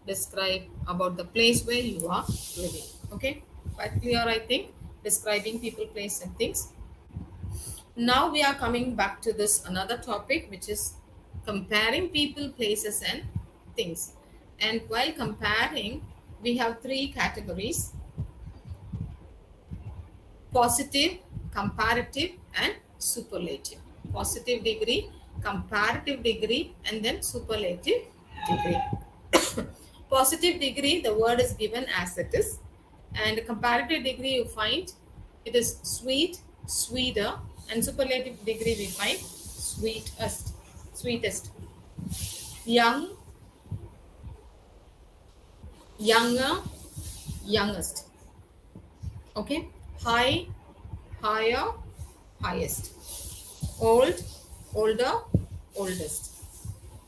S1: describe about the place where you are living. Okay, quite clear, I think, describing people, place, and things. Now we are coming back to this another topic, which is comparing people, places, and things. And while comparing, we have three categories: positive, comparative, and superlative. Positive degree, comparative degree, and then superlative degree. Positive degree, the word is given as it is, and comparative degree you find it is sweet, sweeter, and superlative degree we find sweetest, sweetest, young, younger, youngest. Okay, high, higher, highest, old, older, oldest,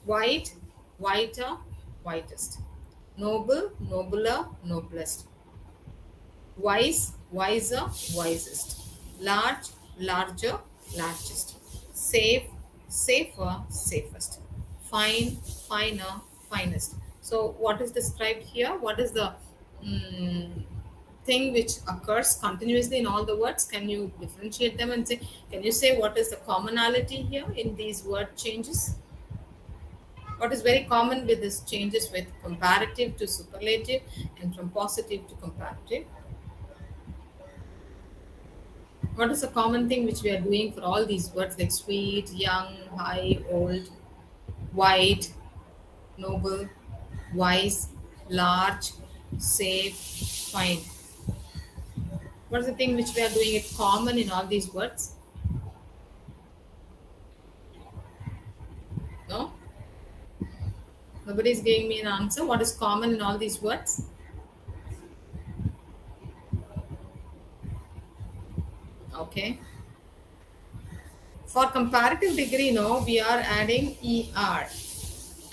S1: white, whiter, whitest, noble, nobler, noblest, wise, wiser, wisest, large, larger, largest, safe, safer, safest, fine, finer, finest. So what is described here? What is the thing which occurs continuously in all the words? Can you differentiate them and say, can you say what is the commonality here in these word changes? What is very common with these changes with comparative to superlative and from positive to comparative? What is a common thing which we are doing for all these words like sweet, young, high, old, white, noble, wise, large, safe, fine? What is the thing which we are doing it common in all these words? No? Nobody is giving me an answer. What is common in all these words? Okay. For comparative degree, no, we are adding ER.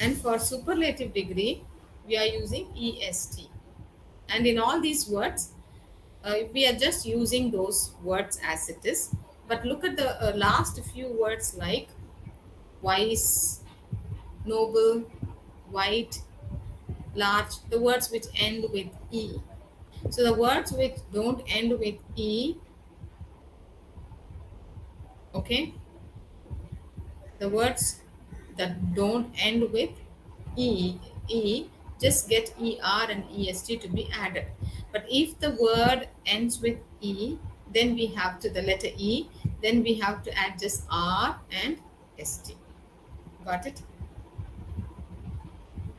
S1: And for superlative degree, we are using EST. And in all these words, we are just using those words as it is. But look at the last few words like wise, noble, white, large, the words which end with E. So the words which don't end with E, okay, the words that don't end with E, just get ER and EST to be added. But if the word ends with E, then we have to the letter E, then we have to add just R and ST. Got it?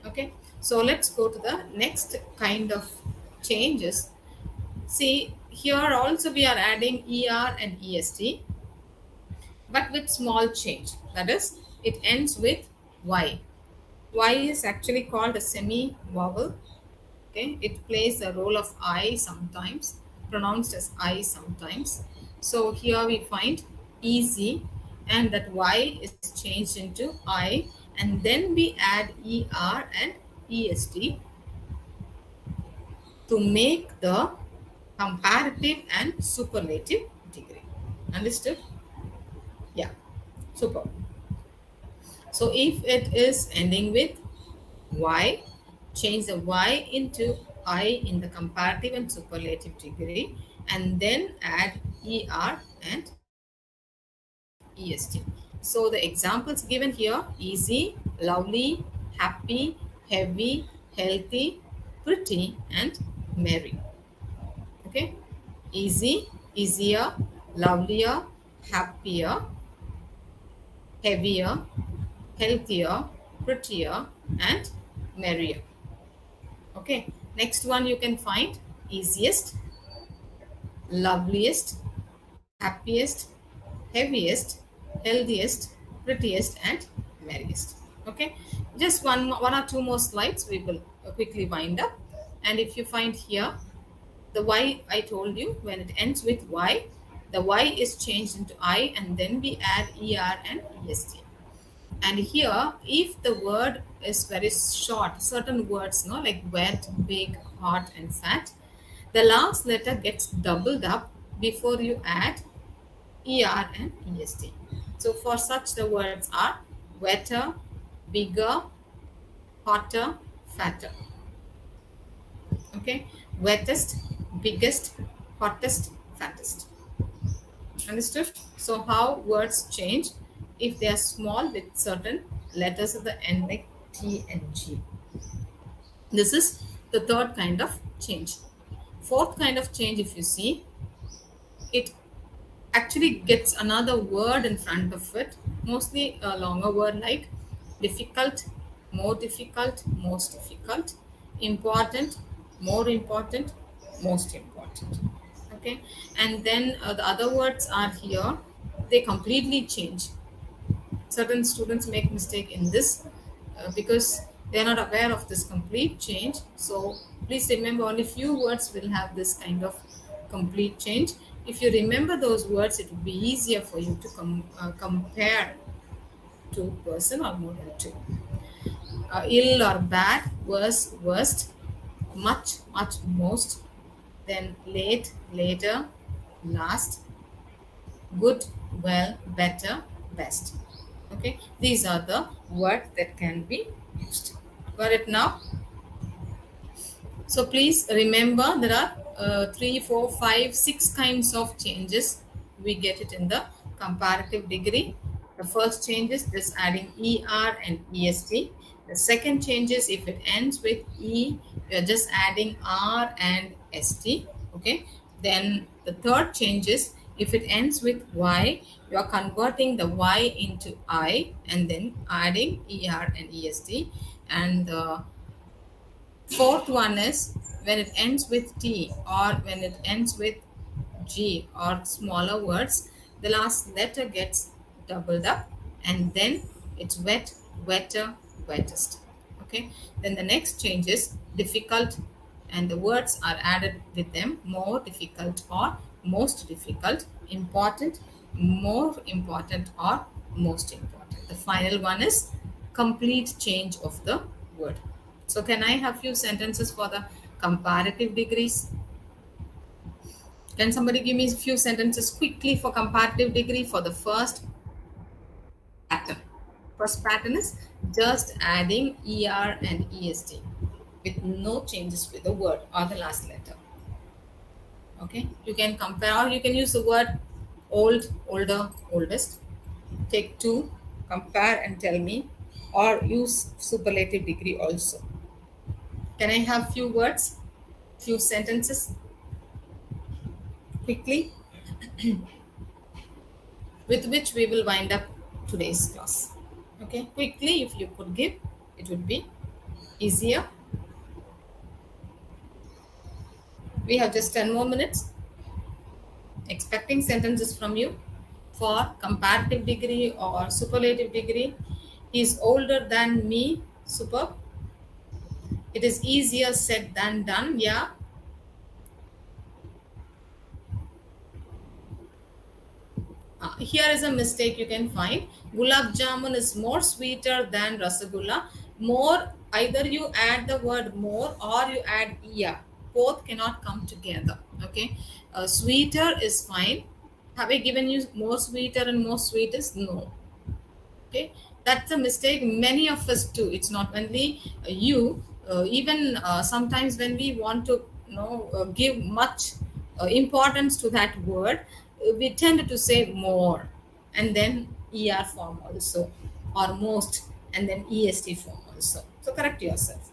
S1: Okay, so let's go to the next kind of changes. See, here also we are adding ER and EST, but with small change. That is, it ends with Y. Y is actually called a semi-vowel. Okay, it plays a role of I sometimes, pronounced as I sometimes. So here we find easy, and that Y is changed into I, and then we add ER and EST. to make the comparative and superlative degree. Understood? Yeah, super. So if it is ending with Y, change the Y into I in the comparative and superlative degree, and then add ER and EST. So the examples given here: easy, lovely, happy, heavy, healthy, pretty, and merry. Okay, easy, easier, lovelier, happier, heavier, healthier, prettier, and merrier. Okay, next one you can find easiest, loveliest, happiest, heaviest, healthiest, prettiest, and merriest. Okay, just one or two more slides. We will quickly wind up. And if you find here the Y, I told you when it ends with Y, the Y is changed into I, and then we add ER and EST. And here, if the word is very short, certain words, no, like wet, big, hot, and fat, the last letter gets doubled up before you add ER and EST. So for such, the words are wetter, bigger, hotter, fatter. Okay, wettest, biggest, hottest, fattest. Understood? So how words change if they are small with certain letters at the end like T and G. This is the third kind of change. Fourth kind of change, if you see, it actually gets another word in front of it, mostly a longer word like difficult, more difficult, most difficult, important, more important, most important. Okay, and then the other words are here, they completely change. Certain students make mistake in this because they are not aware of this complete change. So please remember, only few words will have this kind of complete change. If you remember those words, it will be easier for you to compare two person or more than two. Ill or bad, worse, worst, much, much, most, then late, later, last, good, well, better, best. Okay, these are the words that can be used. Got it now? So please remember, there are 3, 4, 5, 6 kinds of changes. We get it in the comparative degree. The first change is just adding ER and EST. The second change is if it ends with E, we are just adding R and ST. Okay. Then the third change is if it ends with Y, you are converting the Y into I and then adding ER and EST. And the fourth one is when it ends with T or when it ends with G or smaller words, the last letter gets doubled up and then it's wet, wetter, wettest. Okay. Then the next change is difficult and the words are added with them: more difficult or most difficult, important, more important or most important. The final one is complete change of the word. So can I have few sentences for the comparative degrees? Can somebody give me a few sentences quickly for comparative degree for the first pattern? First pattern is just adding ER and EST with no changes with the word or the last letter. Okay, you can compare or you can use the word old, older, oldest. Take two, compare and tell me, or use superlative degree also. Can I have few words, few sentences quickly with which we will wind up today's class? Okay, quickly if you could give, it would be easier. We have just 10 more minutes. Expecting sentences from you for comparative degree or superlative degree. He is older than me. Superb. It is easier said than done. Yeah. Here is a mistake you can find. Gulab jamun is more sweeter than rasagulla. More, either you add the word more or you add iya. both cannot come together. Okay, sweeter is fine. Have I given you more sweeter and more sweetest? No. Okay, that's a mistake many of us do. It's not only you. Even sometimes when we want to give much importance to that word, we tend to say more and then er form also, or most and then est form also. So correct yourself.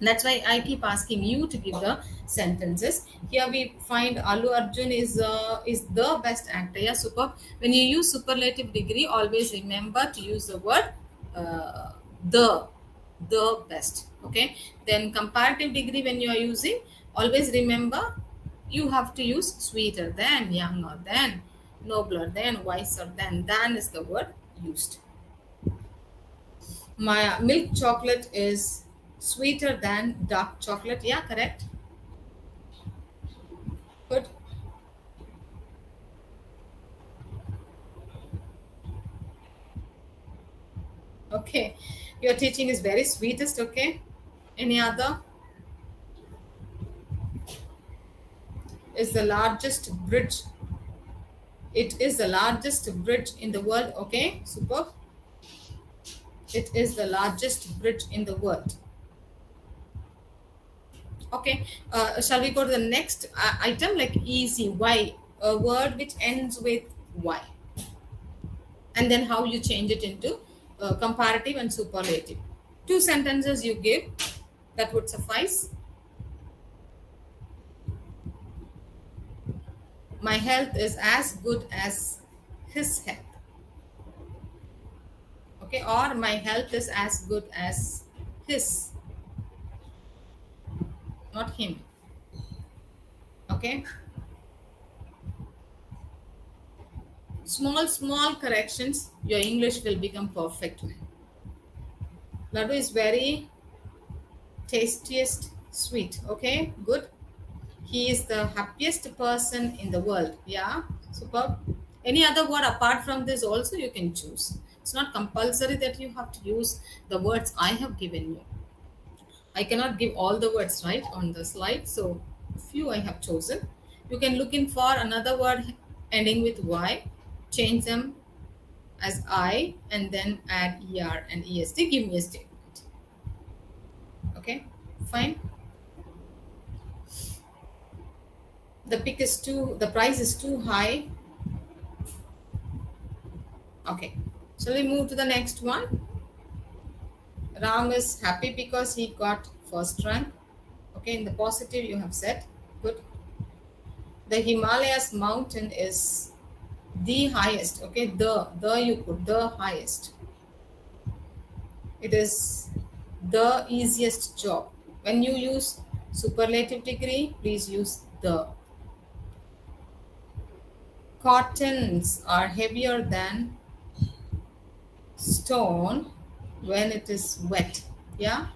S1: That's why I keep asking you to give the sentences. Here we find Allu Arjun is the best actor. Yeah, super. When you use superlative degree, always remember to use the word uh, the the best. Okay. Then comparative degree, when you are using, always remember you have to use sweeter than, younger than, nobler than, wiser than. Than is the word used. My milk chocolate is sweeter than dark chocolate. Yeah, correct. Good. Okay. Your teaching is very sweetest. Okay. Any other? Is the largest bridge. It is the largest bridge in the world. Okay. Super. It is the largest bridge in the world. Okay. Shall we go to the next item, like easy? Why? A word which ends with Y. And then how you change it into comparative and superlative. 2 sentences you give, that would suffice. My health is as good as his health. Okay, or my health is as good as his, not him. Okay. Small corrections, your English will become perfect. Laddu is very tastiest sweet. Okay, good. He is the happiest person in the world. Yeah, superb. Any other word apart from this also you can choose. It's not compulsory that you have to use the words I have given you. I cannot give all the words right on the slide, so few I have chosen. You can look in for another word ending with Y, change them as I, and then add ER and EST. Give me a statement. Okay, fine. The price is too high. Okay, shall we move to the next one? Ram is happy because he got first rank. Okay, in the positive you have said. Good. The Himalayas mountain is the highest. Okay, the you put the highest. It is the easiest job. When you use superlative degree, please use the. Cottons are heavier than stone when it is wet. Yeah,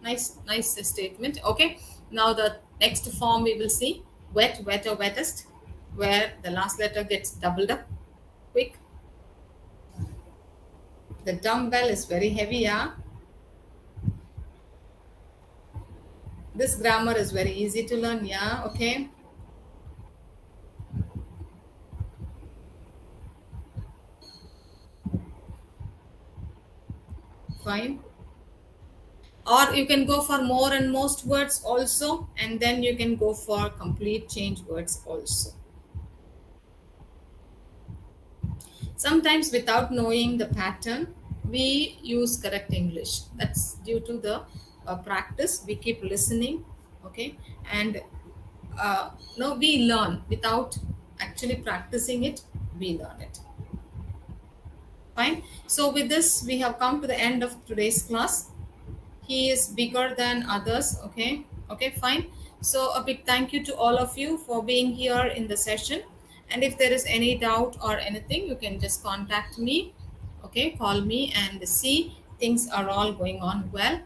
S1: nice statement. Okay, now the next form we will see, wet, wetter, wettest, where the last letter gets doubled up. Quick. The dumbbell is very heavy. Yeah, this grammar is very easy to learn. Yeah, okay. Fine. Or you can go for more and most words also, and then you can go for complete change words also. Sometimes without knowing the pattern, we use correct English. That's due to the practice. We keep listening, okay, and no, we learn without actually practicing it. We learn it. Fine. So with this, we have come to the end of today's class. He is bigger than others. Okay, fine. So a big thank you to all of you for being here in the session. And if there is any doubt or anything, you can just contact me. Okay, call me and see things are all going on well.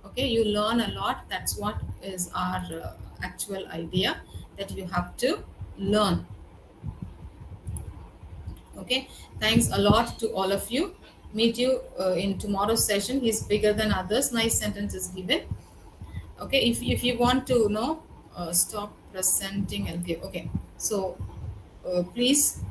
S1: Okay, you learn a lot. That's what is our actual idea, that you have to learn. Okay, thanks a lot to all of you. Meet you in tomorrow's session. He's bigger than others. Nice sentence is given. Okay, if you want to know Stop presenting and give. Okay, so please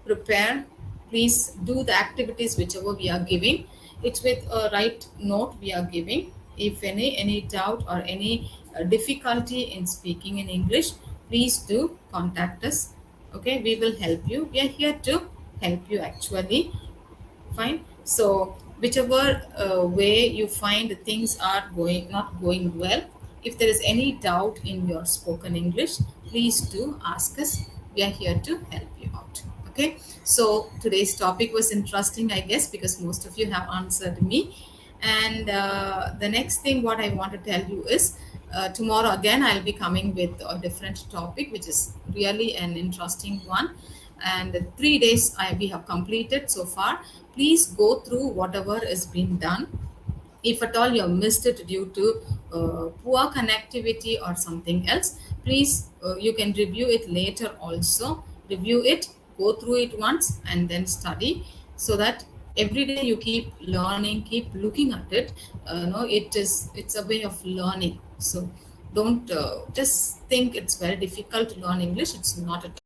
S1: prepare. Please do the activities whichever we are giving. It's with a right note we are giving. If any doubt or any difficulty in speaking in English, please do contact us. Okay, we will help you. We are here to help you actually. Fine. So whichever way you find things are going not going well, if there is any doubt in your spoken English, please do ask us. We are here to help you out. Okay. So today's topic was interesting, I guess, because most of you have answered me. And the next thing what I want to tell you is tomorrow again I'll be coming with a different topic, which is really an interesting one. And 3 days we have completed so far. Please go through whatever is being done. If at all you have missed it due to poor connectivity or something else, please you can review it later also. Review it, go through it once and then study, so that every day you keep learning, keep looking at it. No, it's a way of learning. So don't just think it's very difficult to learn English. It's not at